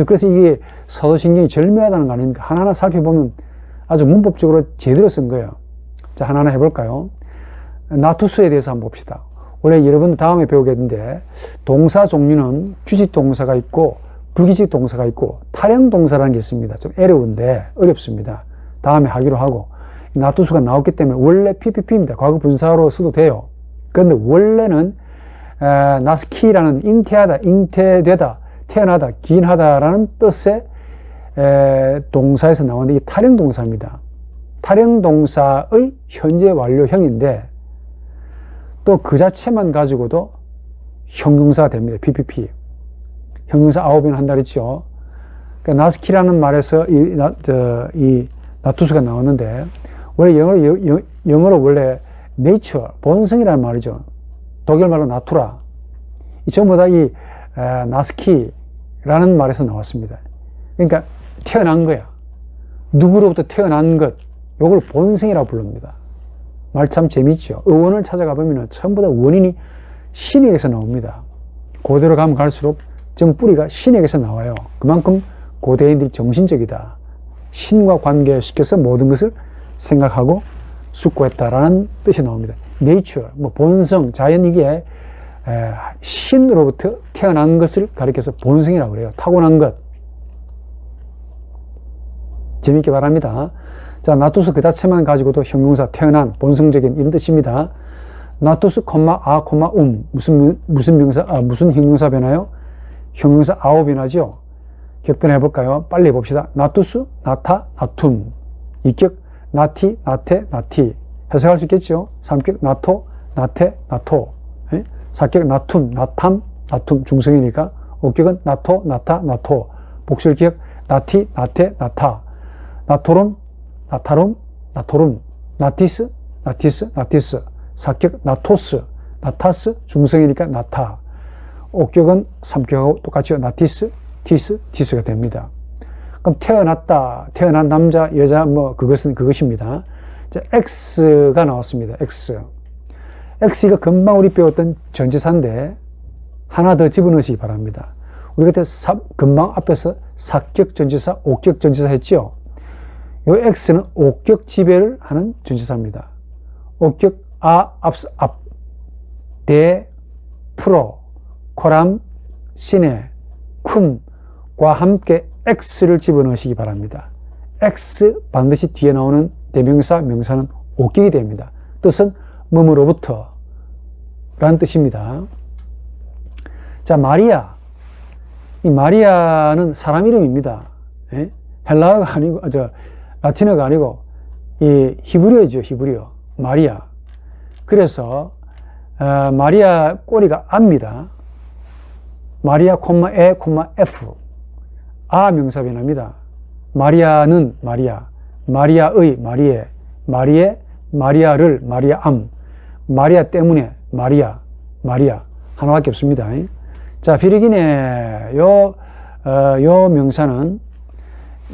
그래서 이게 사도신경이 절묘하다는 거 아닙니까? 하나하나 살펴보면 아주 문법적으로 제대로 쓴 거예요. 자, 하나하나 해볼까요? 나투스에 대해서 한번 봅시다. 원래 여러분 다음에 배우겠는데, 동사 종류는 규칙 동사가 있고 불규칙 동사가 있고 타령 동사라는 게 있습니다. 좀 어렵습니다. 다음에 하기로 하고, 나투스가 나왔기 때문에 원래 PPP입니다. 과거 분사로 써도 돼요. 그런데 원래는 나스키라는 잉태하다, 잉태되다, 태어나다, 기인하다라는 뜻의 동사에서 나오는데 이게 타령 동사입니다. 타령 동사의 현재 완료형인데 또 그 자체만 가지고도 형용사가 됩니다. PPP. 형용사 9이나 한다 그랬죠. 그러니까 나스키라는 말에서 이 나투스가 나오는데, 원래 영어로 원래 nature, 본성이라는 말이죠. 독일 말로 나투라. 이 전부 다 이 나스키라는 말에서 나왔습니다. 그러니까 태어난 거야. 누구로부터 태어난 것, 요걸 본성이라고 부릅니다. 말 참 재밌죠. 어원을 찾아가 보면 전부 다 원인이 신에게서 나옵니다. 고대로 가면 갈수록 정 뿌리가 신에게서 나와요. 그만큼 고대인들이 정신적이다. 신과 관계시켜서 모든 것을 생각하고 숙고했다라는 뜻이 나옵니다. nature, 본성, 자연, 이게 신으로부터 태어난 것을 가리켜서 본성이라고 그래요. 타고난 것. 재미있게 바랍니다. 자, 나투스 그 자체만 가지고도 형용사, 태어난, 본성적인 이런 뜻입니다. 나투스, 무슨 명사, 무슨 형용사 변화요? 형용사 아오 변화죠. 격변해 볼까요? 빨리 봅시다. 나투스, 나타, 나툼. 이격, 나티, 나테, 나티. 해석할 수 있겠죠? 삼격, 나토, 나테, 나토. 사격, 나툼, 나탐, 나툼. 중성이니까. 오격은 나토, 나타, 나토. 복술기억, 나티, 나테, 나타. 나토름, 나타룸, 나토름. 나티스, 나티스, 나티스. 사격, 나토스, 나타스. 중성이니까 나타. 옥격은 삼격하고 똑같이 나티스, 티스, 티스가 됩니다. 그럼 태어났다, 태어난 남자, 여자, 그것은 그것입니다. 자, X가 나왔습니다. X. X가 금방 우리 배웠던 전치사인데 하나 더 집어넣으시기 바랍니다. 우리 그때 금방 앞에서 사격 전치사, 옥격 전치사 했죠? 이 X는 옥격 지배를 하는 전치사입니다. 옥격 앞, 대, 프로, 코람, 시네, 쿰, 함께 x를 집어넣으시기 바랍니다. x 반드시 뒤에 나오는 대명사, 명사는 옥격이 됩니다. 뜻은 뭐뭐로부터 라는 뜻입니다. 자, 마리아. 이 마리아는 사람 이름입니다. 예? 헬라어가 아니고, 라틴어가 아니고, 이 히브리어죠, 히브리어. 마리아. 그래서, 마리아 꼬리가 아입니다. 마리아, 에, F. 아 명사 변합니다. 마리아는 마리아, 마리아의 마리에, 마리에, 마리아를 마리아암, 마리아 때문에 마리아, 마리아. 하나밖에 없습니다. 자, 피리기네, 요 명사는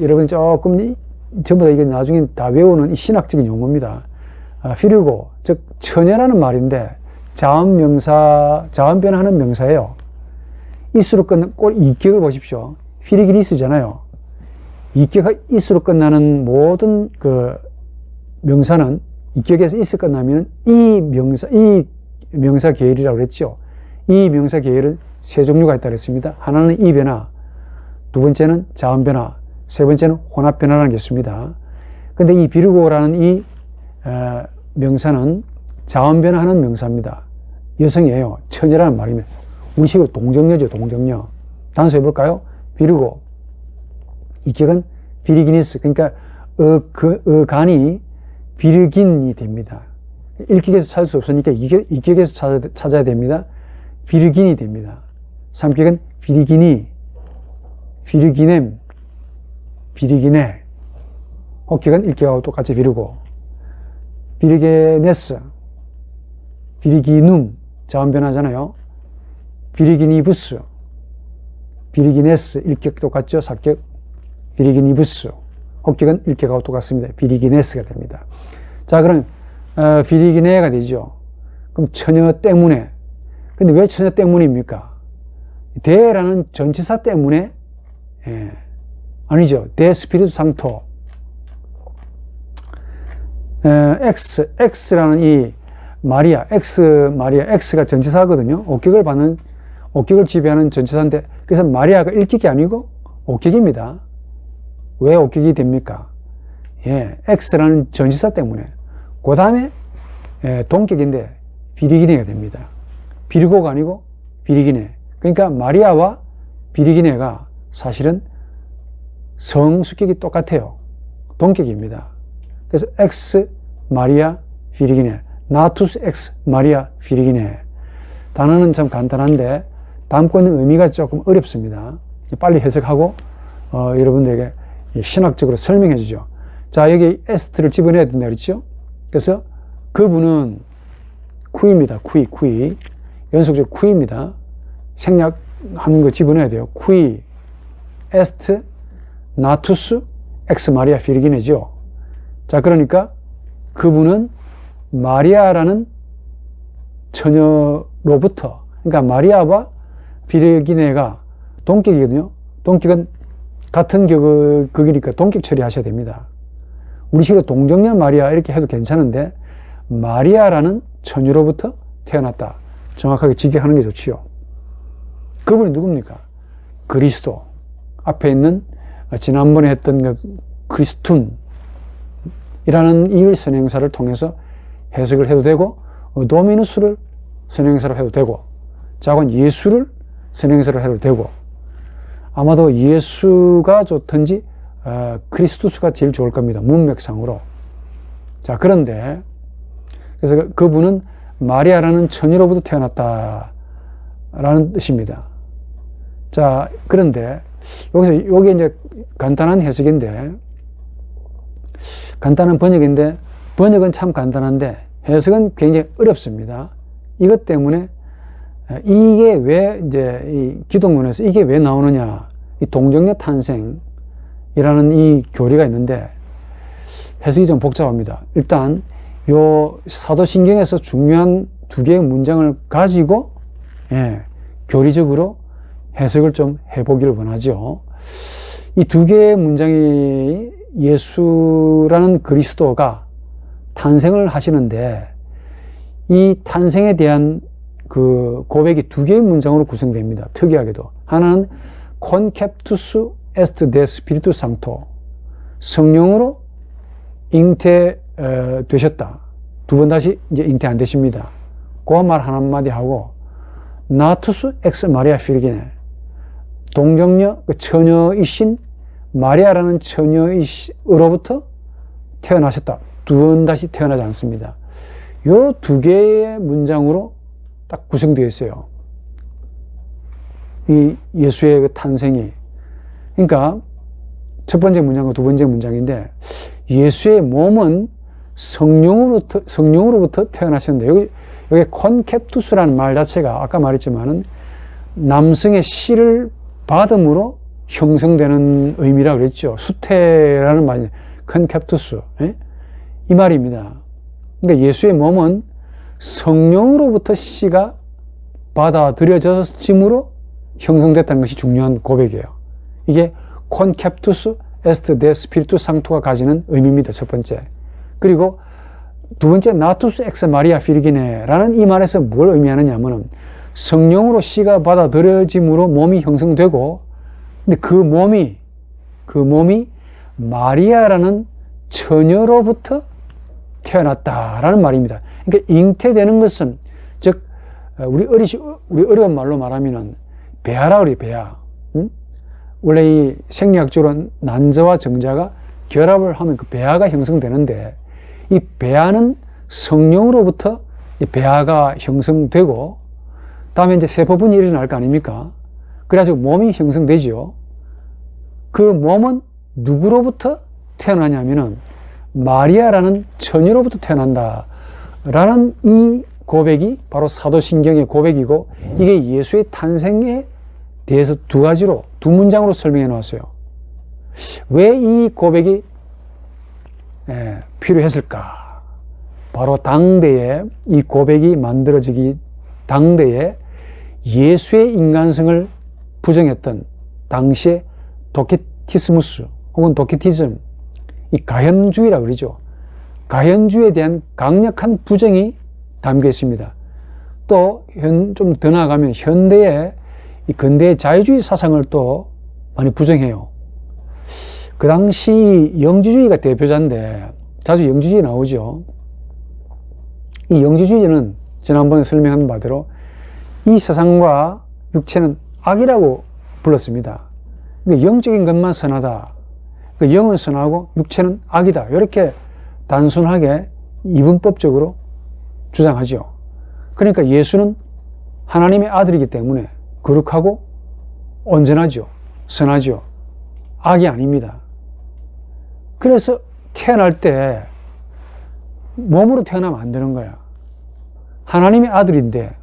여러분 조금 전부 다 이게 나중에 다 외우는 이 신학적인 용어입니다. 피리고, 즉, 처녀라는 말인데, 자음명사, 자음 변화하는 명사예요. 이스로 끝난 꼴 이격을 보십시오. 피리기니스잖아요. 이격가 이스로 끝나는 모든 그 명사는 이격에서 이스 끝나면 이 명사 계열이라고 그랬죠. 이 명사 계열은 세 종류가 있다고 했습니다. 하나는 이 변화, 두 번째는 자음 변화, 세 번째는 혼합 변화라는 게 있습니다. 근데 이 비르고라는 이 명사는 자음 변화하는 명사입니다. 여성이에요. 처녀라는 말입니다. 우리식으로 동정녀죠, 동정녀. 단수 해볼까요? 비르고. 이격은 비리기니스. 그러니까 간이 비르긴이 됩니다. 일격에서 찾을 수 없으니까 이격에서 찾아야 됩니다. 비르긴이 됩니다. 삼격은 비리기니, 비르기넴, 비리기네. 혹격은 일격하고 똑같이 비르고. 비르게네스, 비리기눔, 자음 변화잖아요. 비리기니부스, 비리기네스, 일격 똑같죠? 사격, 비리기니부스. 혹격은 일격하고 똑같습니다. 비리기네스가 됩니다. 자, 그럼, 비리기네가 되죠. 그럼 처녀 때문에. 근데 왜 처녀 때문입니까? 대라는 전치사 때문에, 아니죠. 대 스피리투 상토. X라는 이 마리아, X가 전치사거든요. 옥격을 지배하는 전치사인데, 그래서 마리아가 일격이 아니고 옥격입니다. 왜 옥격이 됩니까? X라는 전치사 때문에. 그 다음에, 동격인데, 비리기네가 됩니다. 비르고가 아니고 비리기네. 그러니까 마리아와 비리기네가 사실은 성수격이 똑같아요. 동격입니다. 그래서 X, 마리아, 비리기네. 나투스 X, 마리아, 비리기네. 단어는 참 간단한데 담고 있는 의미가 조금 어렵습니다. 빨리 해석하고 여러분들에게 신학적으로 설명해 주죠. 자, 여기 에스트를 집어내야 된다 그랬죠? 그래서 그분은 쿠이입니다. 쿠이. 연속적 쿠이입니다. 생략하는 거 집어내야 돼요. 쿠이, 에스트, 나투스, 엑스 마리아 비리기네죠. 자, 그러니까 그분은 마리아라는 처녀로부터, 그러니까 마리아와 비리기네가 동격이거든요. 동격은 같은 극이니까 동격 처리하셔야 됩니다. 우리식으로 동정녀 마리아 이렇게 해도 괜찮은데 마리아라는 처녀로부터 태어났다. 정확하게 직역하는 게 좋지요. 그분이 누굽니까? 그리스도. 앞에 있는 지난번에 했던 그 그리스툰 이라는 이을 선행사를 통해서 해석을 해도 되고, 도미누스를 선행사로 해도 되고, 자건 예수를 선행사로 해도 되고, 아마도 예수가 좋든지 그리스도스가 제일 좋을 겁니다. 문맥상으로. 자, 그런데 그래서 그분은 마리아라는 처녀로부터 태어났다라는 뜻입니다. 자, 그런데 여기서 요게 이제 간단한 해석인데, 간단한 번역인데, 번역은 참 간단한데 해석은 굉장히 어렵습니다. 이것 때문에 이게 왜 이제 이 기독론에서 이게 왜 나오느냐, 이 동정녀 탄생이라는 이 교리가 있는데 해석이 좀 복잡합니다. 일단 요 사도신경에서 중요한 두 개의 문장을 가지고 교리적으로 해석을 좀 해보기를 원하죠. 이 두 개의 문장이 예수라는 그리스도가 탄생을 하시는데 이 탄생에 대한 그 고백이 두 개의 문장으로 구성됩니다. 특이하게도. 하나는 conceptus est de Spiritu Sancto. 성령으로 잉태되셨다. 두 번 다시 이제 잉태 안 되십니다. 그 말 한마디 하고, 나투스 엑스 마리아 필기네. 동정녀, 그 처녀이신 마리아라는 처녀로부터 태어나셨다. 두 번 다시 태어나지 않습니다. 요 두 개의 문장으로 딱 구성되어 있어요. 이 예수의 그 탄생이. 그러니까 첫 번째 문장과 두 번째 문장인데, 예수의 몸은 성령으로부터 태어나셨는데, 여기 콘캡투스라는 말 자체가 아까 말했지만은 남성의 씨를 받음으로 형성되는 의미라고 그랬죠. 수태라는 말이 콘캡투스. 이 말입니다. 그러니까 예수의 몸은 성령으로부터 씨가 받아들여졌으므로 형성됐다는 것이 중요한 고백이에요. 이게 콘캡투스 에스트 데 스피리투 상토가 가지는 의미입니다. 첫 번째. 그리고 두 번째, 나투스 엑스 마리아 필기네라는 이 말에서 뭘 의미하느냐 하면, 성령으로 씨가 받아들여짐으로 몸이 형성되고, 근데 그 몸이 마리아라는 처녀로부터 태어났다라는 말입니다. 그러니까 잉태되는 것은, 즉 우리 어려운 말로 말하면은 배아라고 그래요. 배아. 원래 이 생리학적으로 난자와 정자가 결합을 하면 그 배아가 형성되는데, 이 배아는 성령으로부터 이 배아가 형성되고, 다음에 이제 세포분이 일어날 거 아닙니까? 그래가지고 몸이 형성되죠. 그 몸은 누구로부터 태어나냐면은 마리아라는 처녀로부터 태어난다 라는 이 고백이 바로 사도신경의 고백이고, 이게 예수의 탄생에 대해서 두 가지로, 두 문장으로 설명해 놓았어요. 왜 이 고백이 필요했을까? 바로 당대에, 이 고백이 만들어지기 당대에 예수의 인간성을 부정했던 당시의 도케티스무스 혹은 도케티즘, 이 가현주의라고 그러죠. 가현주의에 대한 강력한 부정이 담겨 있습니다. 또 좀 더 나아가면 현대의 이 근대의 자유주의 사상을 또 많이 부정해요. 그 당시 영지주의가 대표자인데, 자주 영지주의 나오죠. 이 영지주의는 지난번에 설명한 바대로 이 세상과 육체는 악이라고 불렀습니다. 그러니까 영적인 것만 선하다. 그러니까 영은 선하고 육체는 악이다. 이렇게 단순하게 이분법적으로 주장하죠. 그러니까 예수는 하나님의 아들이기 때문에 거룩하고 온전하죠. 선하죠. 악이 아닙니다. 그래서 태어날 때 몸으로 태어나면 안 되는 거야. 하나님의 아들인데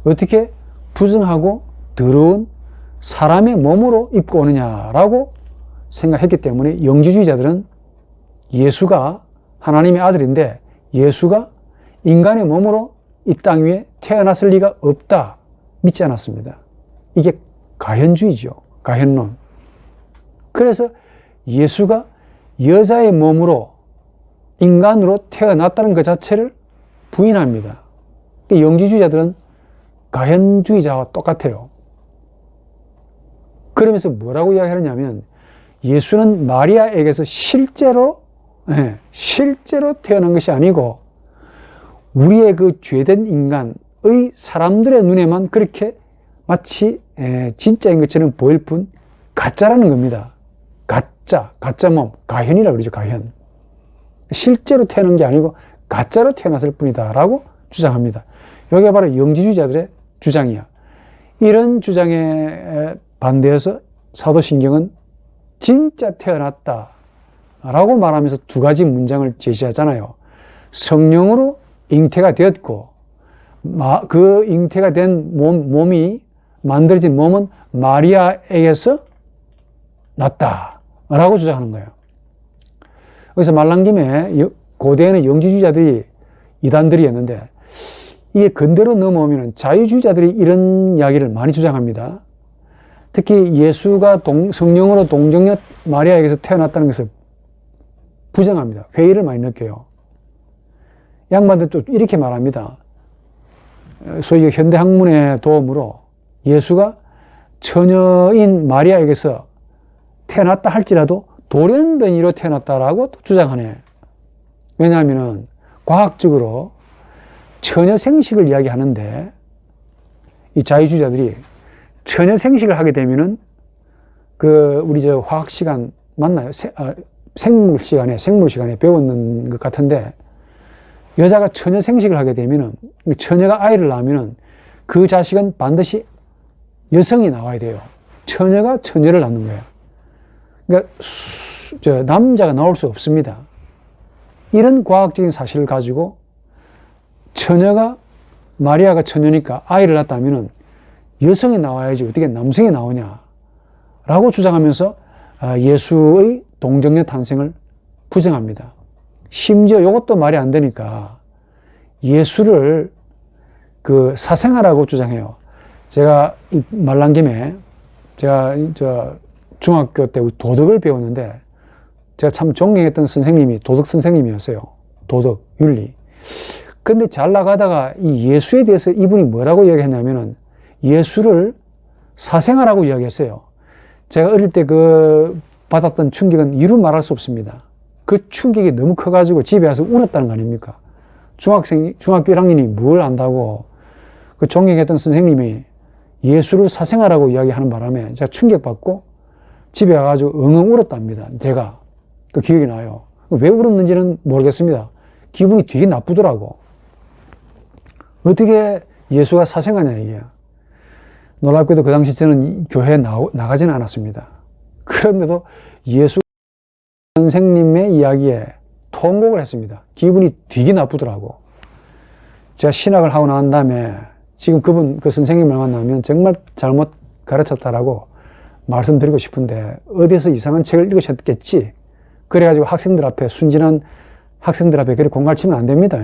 어떻게 부정하고 더러운 사람의 몸으로 입고 오느냐라고 생각했기 때문에 영지주의자들은 예수가 하나님의 아들인데 예수가 인간의 몸으로 이 땅 위에 태어났을 리가 없다 믿지 않았습니다. 이게 가현주의죠. 가현론. 그래서 예수가 여자의 몸으로 인간으로 태어났다는 것 자체를 부인합니다. 영지주의자들은 가현주의자와 똑같아요. 그러면서 뭐라고 이야기하느냐면 예수는 마리아에게서 실제로 태어난 것이 아니고 우리의 그 죄된 인간의 사람들의 눈에만 그렇게 마치 진짜인 것처럼 보일 뿐 가짜라는 겁니다. 가짜 몸, 가현이라고 그러죠. 가현. 실제로 태어난 게 아니고 가짜로 태어났을 뿐이다 라고 주장합니다. 이게 바로 영지주의자들의 주장이야. 이런 주장에 반대해서 사도신경은 진짜 태어났다 라고 말하면서 두 가지 문장을 제시하잖아요. 성령으로 잉태가 되었고 그 잉태가 된 몸이 만들어진 몸은 마리아에게서 났다 라고 주장하는 거예요. 여기서 말 나온 김에 고대에는 영지주의자들이 이단들이었는데 이게 근대로 넘어오면 자유주의자들이 이런 이야기를 많이 주장합니다. 특히 예수가 성령으로 동정녀 마리아에게서 태어났다는 것을 부정합니다. 회의를 많이 느껴요. 양반들 또 이렇게 말합니다. 소위 현대학문의 도움으로 예수가 처녀인 마리아에게서 태어났다 할지라도 돌연변이로 태어났다라고 또 주장하네. 왜냐하면 과학적으로 처녀 생식을 이야기하는데 이 자유주의자들이 처녀 생식을 하게 되면은 우리 화학 시간 맞나요? 생물 시간에 배웠는 것 같은데 여자가 처녀 생식을 하게 되면은 처녀가 아이를 낳으면은 그 자식은 반드시 여성이 나와야 돼요. 처녀가 처녀를 낳는 거예요. 그러니까 남자가 나올 수 없습니다. 이런 과학적인 사실을 가지고 마리아가 처녀니까 아이를 낳았다면은 여성이 나와야지 어떻게 남성이 나오냐라고 주장하면서 예수의 동정녀 탄생을 부정합니다. 심지어 이것도 말이 안 되니까 예수를 사생아라고 주장해요. 제가 말난 김에 제가 중학교 때 도덕을 배웠는데 제가 참 존경했던 선생님이 도덕 선생님이었어요. 도덕, 윤리. 근데 잘 나가다가 이 예수에 대해서 이분이 뭐라고 이야기했냐면은 예수를 사생아라고 이야기했어요. 제가 어릴 때 받았던 충격은 이루 말할 수 없습니다. 그 충격이 너무 커가지고 집에 와서 울었다는 거 아닙니까? 중학교 1학년이 뭘 안다고 그 존경했던 선생님이 예수를 사생아라고 이야기하는 바람에 제가 충격받고 집에 와가지고 엉엉 울었답니다. 제가. 그 기억이 나요. 왜 울었는지는 모르겠습니다. 기분이 되게 나쁘더라고. 어떻게 예수가 사생아냐, 이게. 놀랍게도 그 당시 저는 교회에 나가지는 않았습니다. 그런데도 예수 선생님의 이야기에 통곡을 했습니다. 기분이 되게 나쁘더라고. 제가 신학을 하고 난 다음에 지금 그 선생님을 만나면 정말 잘못 가르쳤다라고 말씀드리고 싶은데 어디서 이상한 책을 읽으셨겠지? 그래가지고 순진한 학생들 앞에 그렇게 공갈치면 안 됩니다.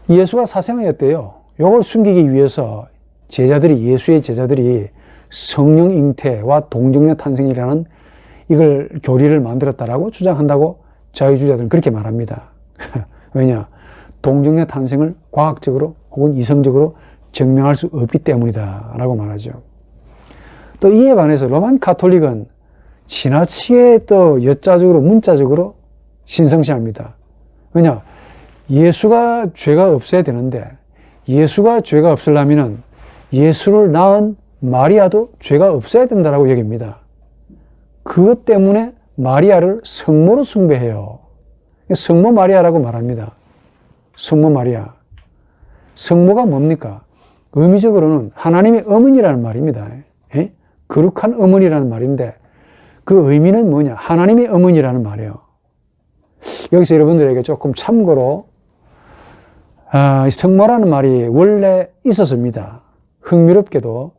예수가 사생아였대요. 이걸 숨기기 위해서 예수의 제자들이 성령 잉태와 동정녀 탄생이라는 이걸 교리를 만들었다라고 주장한다고 자유주의자들은 그렇게 말합니다. 왜냐? 동정녀 탄생을 과학적으로 혹은 이성적으로 증명할 수 없기 때문이다 라고 말하죠. 또 이에 반해서 로만 가톨릭은 지나치게 또 문자적으로 신성시합니다. 왜냐? 예수가 죄가 없어야 되는데 예수가 죄가 없으려면 예수를 낳은 마리아도 죄가 없어야 된다라고 여깁니다. 그것 때문에 마리아를 성모로 숭배해요. 성모 마리아라고 말합니다. 성모 마리아. 성모가 뭡니까? 의미적으로는 하나님의 어머니라는 말입니다. 거룩한 어머니라는 말인데 그 의미는 뭐냐? 하나님의 어머니라는 말이에요. 여기서 여러분들에게 조금 참고로 성모라는 말이 원래 있었습니다. 흥미롭게도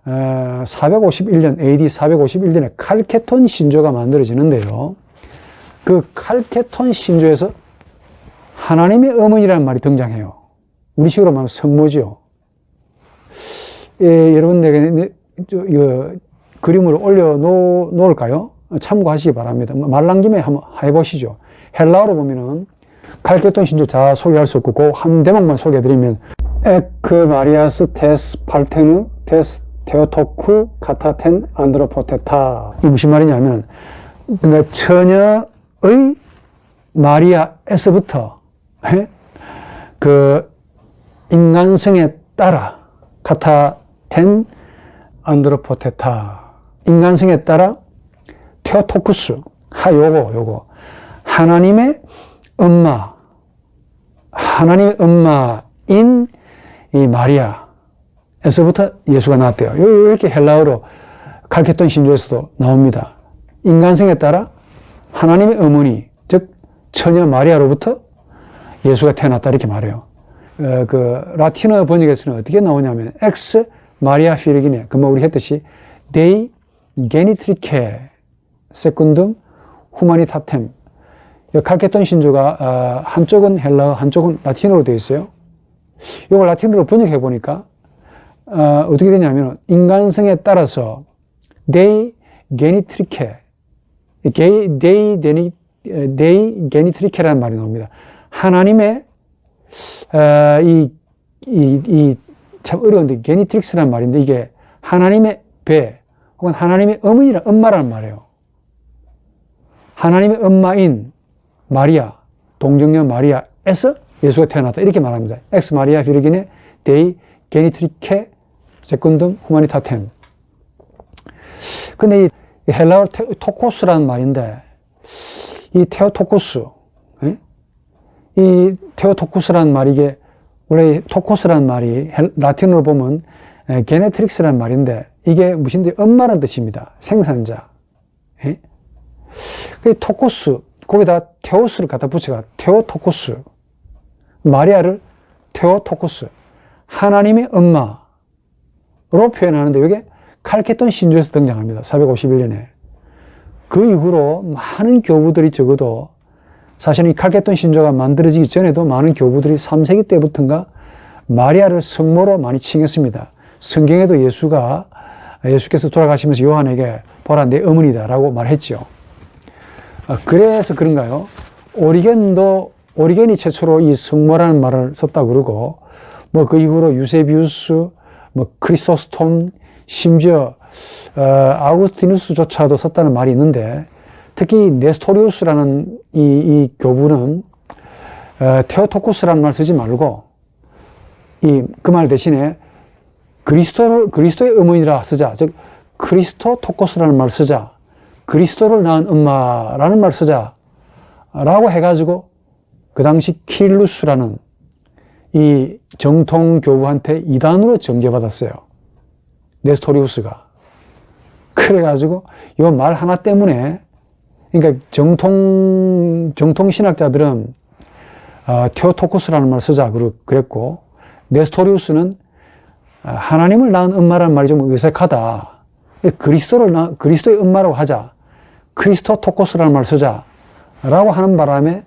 451년 AD 451년에 칼케톤 신조가 만들어지는데요. 그 칼케톤 신조에서 하나님의 어머니라는 말이 등장해요. 우리식으로 말하면 성모지요. 여러분들에게 그림을 올려놓을까요? 참고하시기 바랍니다. 말난 김에 한번 해보시죠. 헬라어로 보면은 칼케톤 신조 다 소개할 수 없고 그 한 대목만 소개해드리면 에크 마리아스 테스 팔테누 테스 테오토쿠 카타텐 안드로포테타. 이 무슨 말이냐면 그러니까 처녀의 마리아에서부터 그 인간성에 따라 카타텐 안드로포테타 인간성에 따라 테오토쿠스 요거 하나님의 엄마인 이 마리아에서부터 예수가 나왔대요. 이렇게 헬라어로 칼케톤 신조에서도 나옵니다. 인간성에 따라 하나님의 어머니, 즉 처녀 마리아로부터 예수가 태어났다 이렇게 말해요. 라틴어 번역에서는 어떻게 나오냐면 엑스 마리아 피르기네. 우리 했듯이 데이 게니트리케 세군둠 후마니타템. 칼케톤 신조가 한쪽은 헬라어, 한쪽은 라틴어로 되어 있어요. 이걸 라틴어로 번역해 보니까 어떻게 되냐면 인간성에 따라서 데이 게니트리케 데이 게니트리케라는 말이 나옵니다. 하나님의 이 참 어려운데, 게니트릭스라는 말인데, 이게 하나님의 배, 혹은 하나님의 엄마라는 말이에요. 하나님의 엄마인 마리아, 동정녀 마리아에서 예수가 태어났다. 이렇게 말합니다. 엑스 마리아 비르기네 데이 게니트리케 세컨듬 후마니타템. 근데 이 헬라어 토코스라는 말인데, 이 테오토코스, 이 테오토코스라는 말이, 이게 원래 토코스라는 말이 라틴어로 보면 게네트릭스라는 말인데, 이게 무슨데 엄마라는 뜻입니다. 생산자. 그 토코스, 거기다 테오스를 갖다 붙여가 테오토코스. 마리아를 테오토코스, 하나님의 엄마로 표현하는데, 이게 칼케톤 신조에서 등장합니다. 451년에. 그 이후로 많은 교부들이, 적어도 사실은 이 칼케톤 신조가 만들어지기 전에도 많은 교부들이 3세기 때부터인가 마리아를 성모로 많이 칭했습니다. 성경에도 예수께서 돌아가시면서 요한에게 보라 내 어머니다 라고 말했죠. 그래서 그런가요? 오리겐이 최초로 이 성모라는 말을 썼다고 그러고, 뭐 그 이후로 유세비우스, 뭐 크리소스톰, 심지어 아우구스티누스조차도 썼다는 말이 있는데, 특히 네스토리우스라는 이 교부는 테오토코스라는 말 쓰지 말고 그 말 대신에 그리스도의 어머니라 쓰자. 즉 크리스토토코스라는 말 쓰자. 그리스도를 낳은 엄마라는 말 쓰자 라고 해가지고, 그 당시 키릴루스라는 이 정통 교부한테 이단으로 정죄받았어요. 네스토리우스가. 그래가지고 이 말 하나 때문에, 그러니까 정통 신학자들은 테오토코스라는 말 쓰자 그랬고, 네스토리우스는 하나님을 낳은 엄마라는 말이 좀 어색하다. 그리스도의 엄마라고 하자. 크리스토토코스라는 말 쓰자 라고 하는 바람에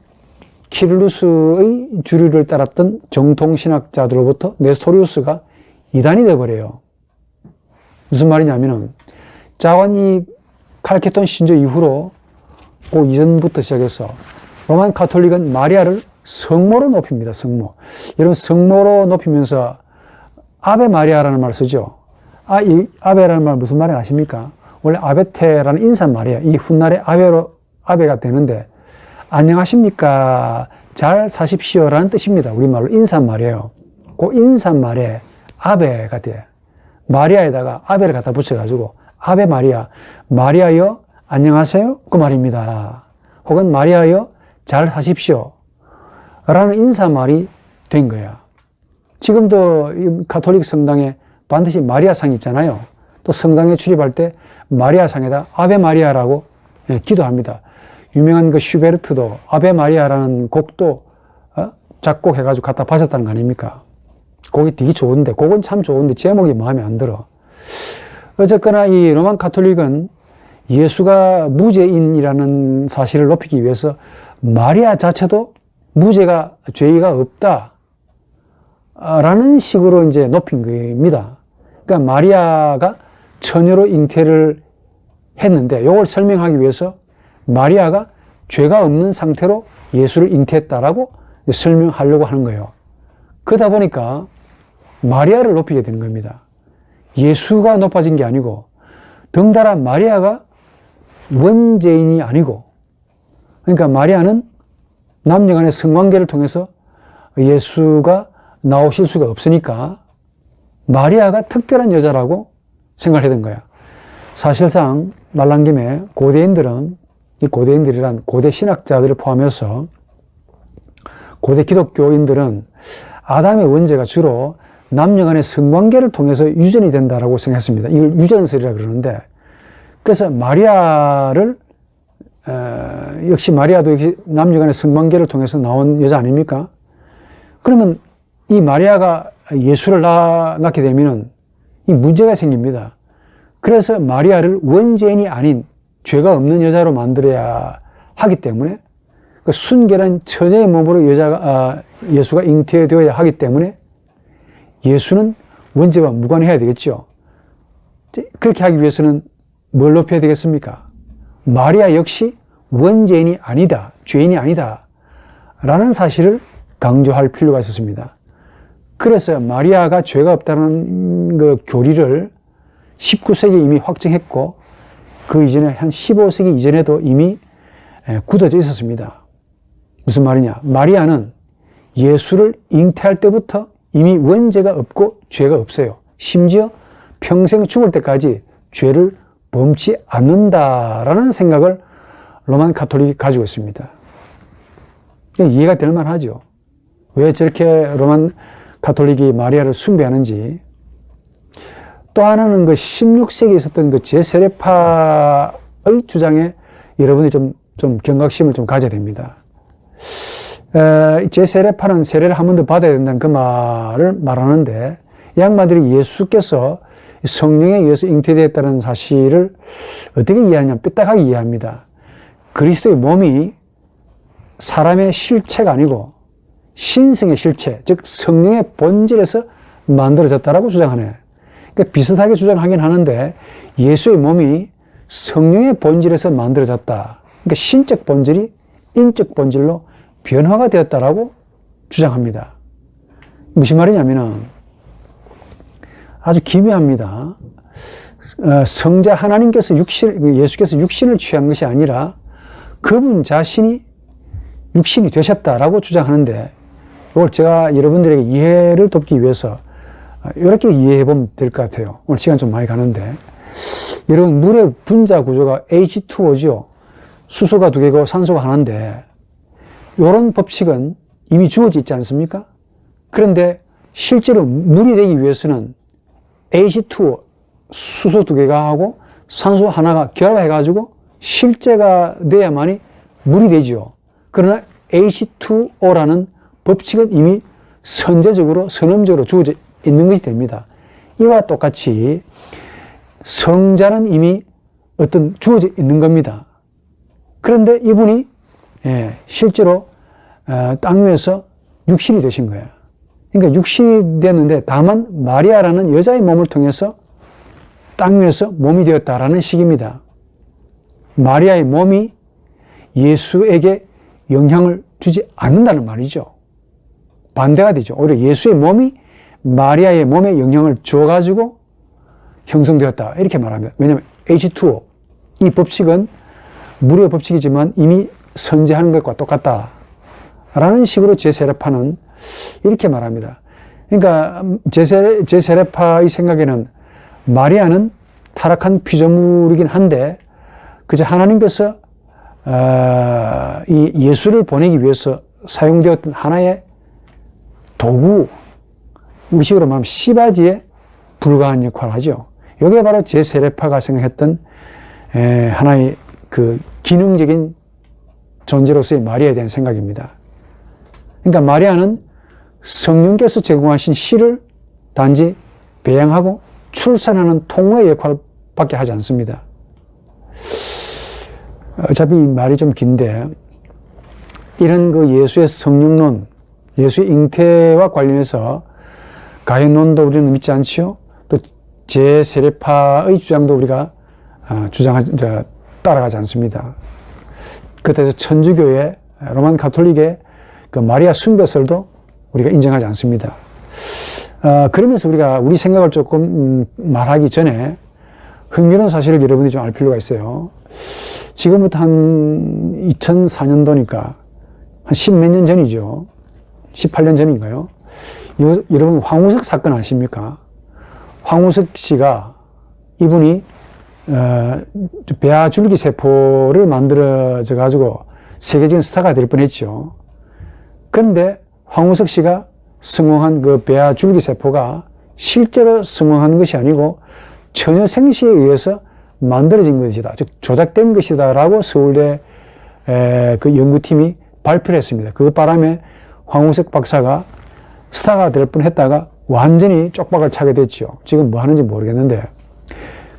키릴루스의 주류를 따랐던 정통신학자들로부터 네스토리우스가 이단이 되어버려요. 무슨 말이냐면은, 자관 이 칼케톤 신조 이후로 그 이전부터 시작해서 로만 가톨릭은 마리아를 성모로 높입니다. 성모. 이런 성모로 높이면서 아베 마리아라는 말 쓰죠. 이 아베라는 말 무슨 말인지 아십니까? 원래 아베테라는 인사말이에요. 이 훗날에 아베가 되는데, 안녕하십니까, 잘 사십시오라는 뜻입니다. 우리말로 인사말이에요. 그 인사말에 아베가 돼. 마리아에다가 아베를 갖다 붙여가지고 아베 마리아, 마리아여 안녕하세요 그 말입니다. 혹은 마리아여 잘 사십시오 라는 인사말이 된 거야. 지금도 이 가톨릭 성당에 반드시 마리아상이 있잖아요. 또 성당에 출입할 때 마리아상에다 아베 마리아라고 기도합니다. 유명한 그 슈베르트도 아베 마리아라는 곡도 작곡해가지고 갖다 바쳤다는 거 아닙니까? 곡이 되게 좋은데, 곡은 참 좋은데 제목이 마음에 안 들어. 어쨌거나 이 로만 가톨릭은 예수가 무죄인이라는 사실을 높이기 위해서 마리아 자체도 죄가 없다 라는 식으로 이제 높인 겁니다. 그러니까 마리아가 처녀로 잉태를 했는데, 이걸 설명하기 위해서 마리아가 죄가 없는 상태로 예수를 잉태했다라고 설명하려고 하는 거예요. 그러다 보니까 마리아를 높이게 된 겁니다. 예수가 높아진 게 아니고, 덩달아 마리아가 원죄인이 아니고, 그러니까 마리아는 남녀간의 성관계를 통해서 예수가 나오실 수가 없으니까 마리아가 특별한 여자라고 생각을 했던 거야. 사실상 말란 김에 이 고대인들이란 고대 신학자들을 포함해서 고대 기독교인들은 아담의 원죄가 주로 남녀간의 성관계를 통해서 유전이 된다라고 생각했습니다. 이걸 유전설이라고 그러는데, 그래서 마리아를 역시 마리아도 역시 남녀간의 성관계를 통해서 나온 여자 아닙니까? 그러면 이 마리아가 예수를 낳게 되면은 이 문제가 생깁니다. 그래서 마리아를 원죄인이 아닌 죄가 없는 여자로 만들어야 하기 때문에, 그 순결한 처녀의 몸으로 예수가 잉태되어야 하기 때문에 예수는 원죄와 무관해야 되겠죠. 그렇게 하기 위해서는 뭘 높여야 되겠습니까? 마리아 역시 원죄인이 아니다, 죄인이 아니다 라는 사실을 강조할 필요가 있었습니다. 그래서 마리아가 죄가 없다는 그 교리를 19세기에 이미 확증했고, 그 이전에 한 15세기 이전에도 이미 굳어져 있었습니다. 무슨 말이냐? 마리아는 예수를 잉태할 때부터 이미 원죄가 없고 죄가 없어요. 심지어 평생 죽을 때까지 죄를 범치 않는다라는 생각을 로만 가톨릭이 가지고 있습니다. 이해가 될 만하죠. 왜 저렇게 로만 가톨릭이 마리아를 숭배하는지. 또 하나는 그 16세기에 있었던 그 제세례파의 주장에 여러분이 좀 경각심을 좀 가져야 됩니다. 제세례파는 세례를 한 번 더 받아야 된다는 그 말을 말하는데, 이 양반들이 예수께서 성령에 의해서 잉태되었다는 사실을 어떻게 이해하냐면 삐딱하게 이해합니다. 그리스도의 몸이 사람의 실체가 아니고 신성의 실체, 즉 성령의 본질에서 만들어졌다라고 주장하네요. 그러니까 비슷하게 주장하긴 하는데, 예수의 몸이 성령의 본질에서 만들어졌다. 그러니까 신적 본질이 인적 본질로 변화가 되었다라고 주장합니다. 무슨 말이냐면은 아주 기묘합니다. 성자 하나님께서 예수께서 육신을 취한 것이 아니라 그분 자신이 육신이 되셨다라고 주장하는데, 이걸 제가 여러분들에게 이해를 돕기 위해서 이렇게 이해해 보면 될 것 같아요. 오늘 시간 좀 많이 가는데, 여러분 물의 분자 구조가 H2O죠. 수소가 2개고 산소가 하나인데, 이런 법칙은 이미 주어져 있지 않습니까? 그런데 실제로 물이 되기 위해서는 H2O, 수소 2개가 하고 산소 하나가 결합해가지고 실제가 돼야만이 물이 되죠. 그러나 H2O라는 법칙은 이미 선제적으로, 선험적으로 주어져 있는 것이 됩니다. 이와 똑같이 성자는 이미 주어져 있는 겁니다. 그런데 이분이 실제로 땅 위에서 육신이 되신 거예요. 그러니까 육신이 됐는데, 다만 마리아라는 여자의 몸을 통해서 땅 위에서 몸이 되었다라는 식입니다. 마리아의 몸이 예수에게 영향을 주지 않는다는 말이죠. 반대가 되죠. 오히려 예수의 몸이 마리아의 몸에 영향을 줘가지고 형성되었다, 이렇게 말합니다. 왜냐하면 H2O, 이 법칙은 물의 법칙이지만 이미 선제하는 것과 똑같다 라는 식으로 제세례파는 이렇게 말합니다. 그러니까 제세례파의 생각에는 마리아는 타락한 피조물이긴 한데, 그저 하나님께서 이 예수를 보내기 위해서 사용되었던 하나의 도구, 우리식으로 말하면 씨바지에 불과한 역할을 하죠. 이게 바로 제세례파가 생각했던 하나의 그 기능적인 존재로서의 마리아에 대한 생각입니다. 그러니까 마리아는 성령께서 제공하신 씨를 단지 배양하고 출산하는 통로의 역할을 밖에 하지 않습니다. 어차피 말이 좀 긴데, 이런 그 예수의 성령론, 예수의 잉태와 관련해서 가hen론도 우리는 믿지 않지요. 또 제세례파의 주장도 우리가 따라가지 않습니다. 그때서 천주교의 로만 가톨릭의 그 마리아 숭배설도 우리가 인정하지 않습니다. 그러면서 우리 생각을 조금 말하기 전에 흥미로운 사실을 여러분이 좀 알 필요가 있어요. 지금부터 한 2004년도니까 한 10몇 년 전이죠. 18년 전인가요? 여러분 황우석 사건 아십니까? 황우석 씨가, 이분이 배아줄기 세포를 만들어져 가지고 세계적인 스타가 될 뻔했죠. 그런데 황우석 씨가 성공한 그 배아줄기 세포가 실제로 성공한 것이 아니고 처녀 생시에 의해서 만들어진 것이다, 즉 조작된 것이다라고 서울대 그 연구팀이 발표를 했습니다. 그 바람에 황우석 박사가 스타가 될 뻔했다가 완전히 쪽박을 차게 됐죠. 지금 뭐 하는지 모르겠는데,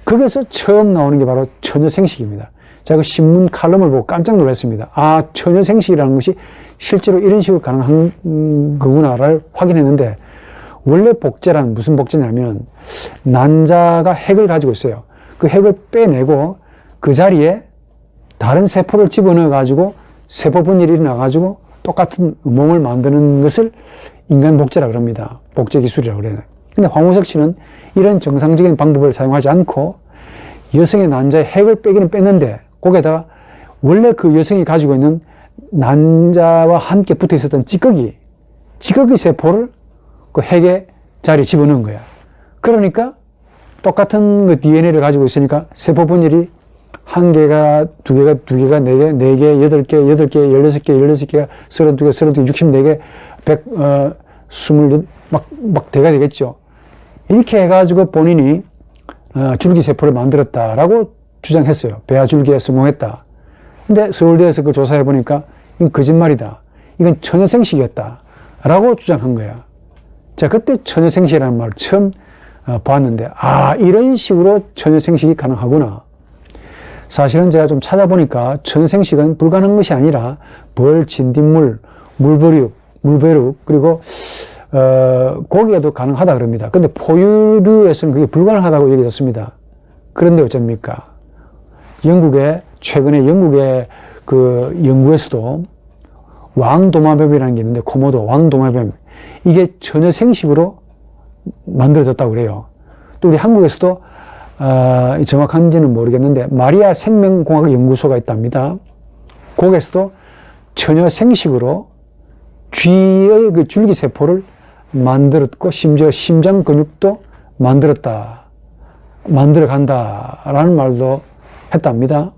거기서 처음 나오는 게 바로 처녀생식입니다. 제가 그 신문 칼럼을 보고 깜짝 놀랐습니다. 아, 처녀생식이라는 것이 실제로 이런 식으로 가능한 거구나를 확인했는데, 원래 복제란 무슨 복제냐면 난자가 핵을 가지고 있어요. 그 핵을 빼내고 그 자리에 다른 세포를 집어넣어 가지고 세포 분열이 일어나 가지고 똑같은 몸을 만드는 것을 인간 복제라 그럽니다. 복제 기술이라고 그래요. 근데 황우석 씨는 이런 정상적인 방법을 사용하지 않고 여성의 난자의 핵을 빼기는 뺐는데 거기에다가 원래 그 여성이 가지고 있는 난자와 함께 붙어 있었던 찌꺼기 세포를 그 핵의 자리에 집어넣은 거야. 그러니까 똑같은 그 DNA를 가지고 있으니까 세포 분열이 1개가, 2개가, 2개가, 4개, 4개, 8개, 8개, 16개, 16개가, 32개, 32개, 64개, 100, 20, 막 대가 되겠죠. 이렇게 해가지고 본인이 줄기세포를 만들었다라고 주장했어요. 배아 줄기에 성공했다. 근데 서울대에서 그 조사해 보니까 이건 거짓말이다. 이건 처녀생식이었다. 라고 주장한 거야. 자, 그때 처녀생식이라는 말을 처음 봤는데, 이런 식으로 처녀생식이 가능하구나. 사실은 제가 좀 찾아보니까 처녀생식은 불가능한 것이 아니라 벌, 진딧물, 물벼룩, 그리고 고기에도 가능하다 그럽니다. 근데 포유류에서는 그게 불가능하다고 얘기했습니다. 그런데 어쩝니까? 최근에 영국의 그 연구에서도 왕도마뱀이라는 게 있는데, 코모도 왕도마뱀, 이게 전혀 생식으로 만들어졌다고 그래요. 또 우리 한국에서도 정확한지는 모르겠는데 마리아 생명공학 연구소가 있답니다. 거기에서도 전혀 생식으로 쥐의 그 줄기세포를 만들었고 심지어 심장 근육도 만들어간다라는 말도 했답니다.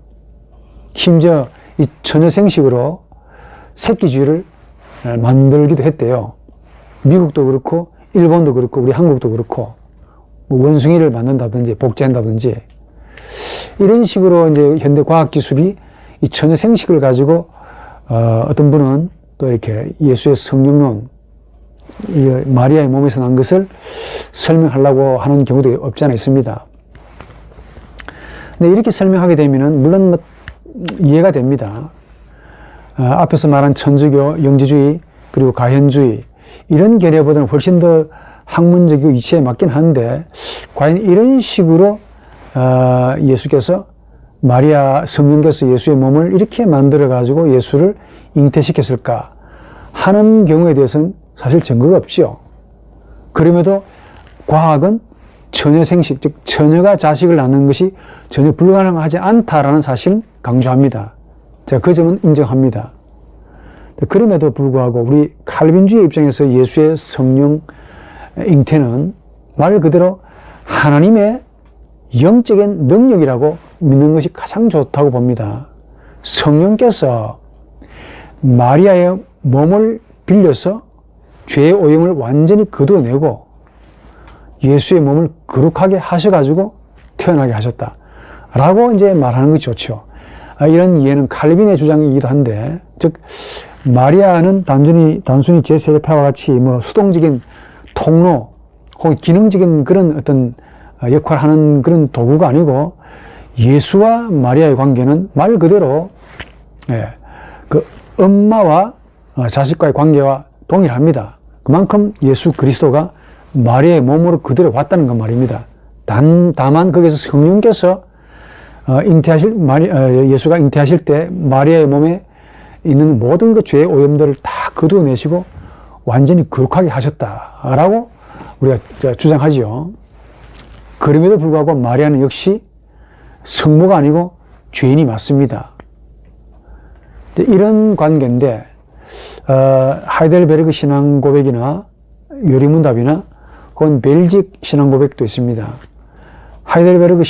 심지어 이 전혀생식으로 새끼쥐를 만들기도 했대요. 미국도 그렇고 일본도 그렇고 우리 한국도 그렇고 뭐 원숭이를 만든다든지 복제한다든지 이런 식으로 이제 현대 과학 기술이 이 전혀생식을 가지고 어떤 분은 또 이렇게 예수의 성령론, 마리아의 몸에서 난 것을 설명하려고 하는 경우도 없지 않아 있습니다. 근데 이렇게 설명하게 되면은 물론 뭐 이해가 됩니다. 앞에서 말한 천주교, 영지주의, 그리고 가현주의 이런 견해보다는 훨씬 더 학문적이고 이치에 맞긴 한데 과연 이런 식으로 예수께서 성령께서 예수의 몸을 이렇게 만들어 가지고 예수를 잉태시켰을까 하는 경우에 대해서는 사실 증거가 없지요. 그럼에도 과학은 처녀생식, 즉 처녀가 자식을 낳는 것이 전혀 불가능하지 않다라는 사실을 강조합니다. 제가 그 점은 인정합니다. 그럼에도 불구하고 우리 칼빈주의 입장에서 예수의 성령 잉태는 말 그대로 하나님의 영적인 능력이라고 믿는 것이 가장 좋다고 봅니다. 성령께서 마리아의 몸을 빌려서 죄의 오염을 완전히 거두어내고 예수의 몸을 거룩하게 하셔가지고 태어나게 하셨다라고 이제 말하는 것이 좋죠. 이런 이해는 칼빈의 주장이기도 한데, 즉 마리아는 단순히 제4계파와 같이 뭐 수동적인 통로 혹은 기능적인 그런 어떤 역할을 하는 그런 도구가 아니고 예수와 마리아의 관계는 말 그대로 그 엄마와 자식과의 관계와 동일합니다. 그만큼 예수 그리스도가 마리아의 몸으로 그대로 왔다는 것 말입니다. 다만 거기서 성령께서 예수가 잉태하실 때 마리아의 몸에 있는 모든 그 죄의 오염들을 다 거두어내시고 완전히 거룩하게 하셨다라고 우리가 주장하지요. 그럼에도 불구하고 마리아는 역시 성모가 아니고 죄인이 맞습니다. 이런 관계인데 하이델베르그 신앙고백이나 요리문답이나 혹은 벨직 신앙고백도 있습니다. 하이델베르그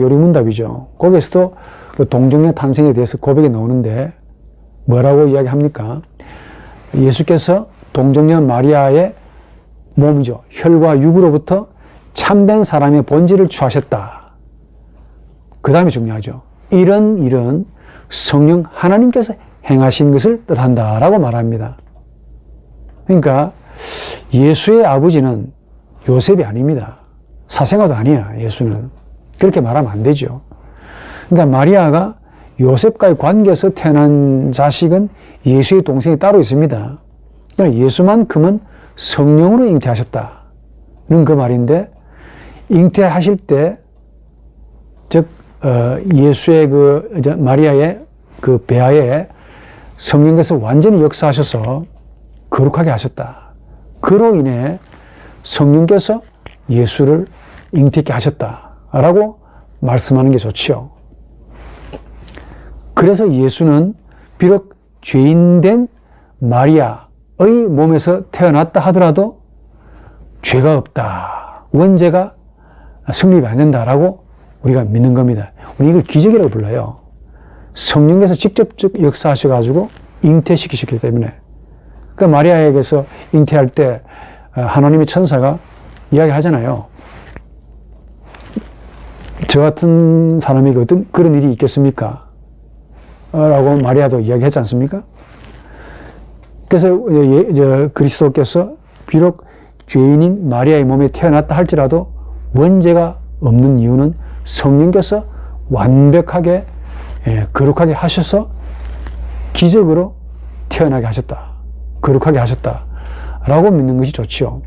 요리문답이죠. 거기에서도 그 동정녀 탄생에 대해서 고백이 나오는데 뭐라고 이야기합니까? 예수께서 동정녀 마리아의 몸이죠. 혈과 육으로부터 참된 사람의 본질을 취하셨다. 그 다음에 중요하죠. 이런 일은 성령 하나님께서 행하신 것을 뜻한다라고 말합니다. 그러니까 예수의 아버지는 요셉이 아닙니다. 사생아도 아니야, 예수는. 그렇게 말하면 안 되죠. 그러니까 마리아가 요셉과의 관계에서 태어난 자식은 예수의 동생이 따로 있습니다. 그러니까 예수만큼은 성령으로 잉태하셨다는 그 말인데, 잉태하실 때, 즉 예수의 마리아의 그 배아에 성령께서 완전히 역사하셔서 거룩하게 하셨다. 그로 인해 성령께서 예수를 잉태케 하셨다라고 말씀하는 게 좋지요. 그래서 예수는 비록 죄인된 마리아의 몸에서 태어났다 하더라도 죄가 없다. 원죄가 성립이 안 된다라고 우리가 믿는 겁니다. 우리 이걸 기적이라고 불러요. 성령께서 직접 역사하셔가지고 잉태시키셨기 때문에. 그 마리아에게서 잉태할 때 하나님의 천사가 이야기하잖아요. 저 같은 사람이 그런 일이 있겠습니까? 라고 마리아도 이야기했지 않습니까? 그래서 그리스도께서 비록 죄인인 마리아의 몸에 태어났다 할지라도 원죄가 없는 이유는 성령께서 완벽하게 거룩하게 하셔서 기적으로 태어나게 하셨다. 거룩하게 하셨다. 라고 믿는 것이 좋지요.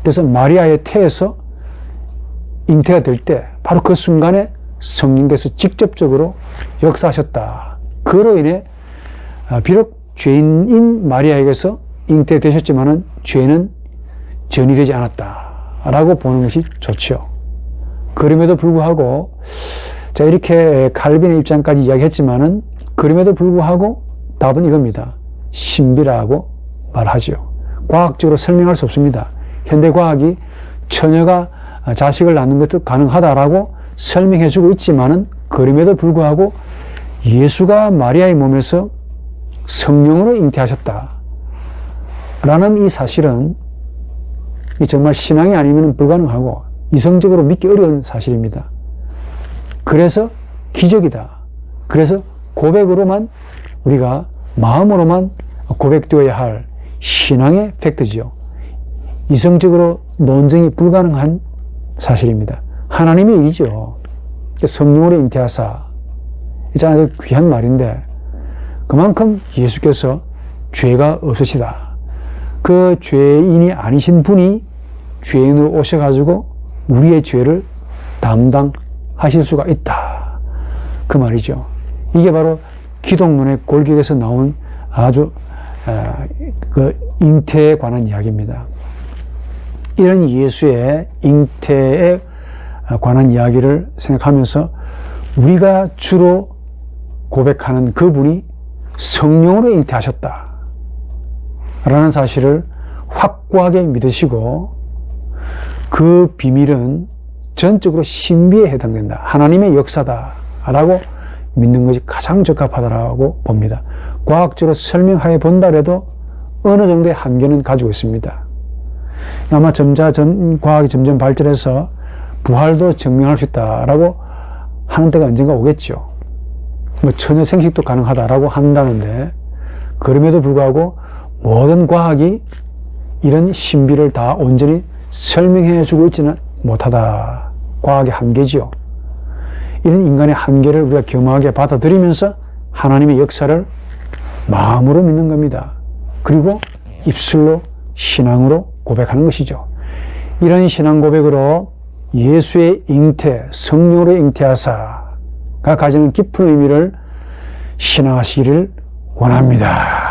그래서 마리아의 태에서 잉태가 될 때 바로 그 순간에 성령께서 직접적으로 역사하셨다. 그로 인해 비록 죄인인 마리아에게서 잉태되셨지만은 죄는 전이되지 않았다라고 보는 것이 좋죠. 그럼에도 불구하고 자 이렇게 칼빈의 입장까지 이야기했지만은 그럼에도 불구하고 답은 이겁니다. 신비라고 말하죠. 과학적으로 설명할 수 없습니다. 현대 과학이 처녀가 자식을 낳는 것도 가능하다라고 설명해주고 있지만은 그럼에도 불구하고 예수가 마리아의 몸에서 성령으로 잉태하셨다. 라는 이 사실은 정말 신앙이 아니면 불가능하고 이성적으로 믿기 어려운 사실입니다. 그래서 기적이다. 그래서 고백으로만 우리가 마음으로만 고백되어야 할 신앙의 팩트지요. 이성적으로 논증이 불가능한 사실입니다. 하나님의 일이죠. 성령으로 잉태하사. 이제 아주 귀한 말인데 그만큼 예수께서 죄가 없으시다. 그 죄인이 아니신 분이 죄인으로 오셔가지고 우리의 죄를 담당하실 수가 있다. 그 말이죠. 이게 바로 기독론의 골격에서 나온 아주 그 잉태에 관한 이야기입니다. 이런 예수의 잉태에 관한 이야기를 생각하면서 우리가 주로 고백하는 그분이 성령으로 잉태하셨다 라는 사실을 확고하게 믿으시고 그 비밀은 전적으로 신비에 해당된다. 하나님의 역사다 라고 믿는 것이 가장 적합하다고 봅니다. 과학적으로 설명하여 본다 해도 어느 정도의 한계는 가지고 있습니다. 아마 과학이 점점 발전해서 부활도 증명할 수 있다라고 하는 때가 언젠가 오겠죠. 뭐 처녀 생식도 가능하다라고 한다는데 그럼에도 불구하고 모든 과학이 이런 신비를 다 온전히 설명해 주고 있지는 못하다. 과학의 한계지요. 이런 인간의 한계를 우리가 겸허하게 받아들이면서 하나님의 역사를 마음으로 믿는 겁니다. 그리고 입술로 신앙으로 고백하는 것이죠. 이런 신앙 고백으로 예수의 잉태, 성령으로 잉태하사가 가지는 깊은 의미를 신앙하시기를 원합니다.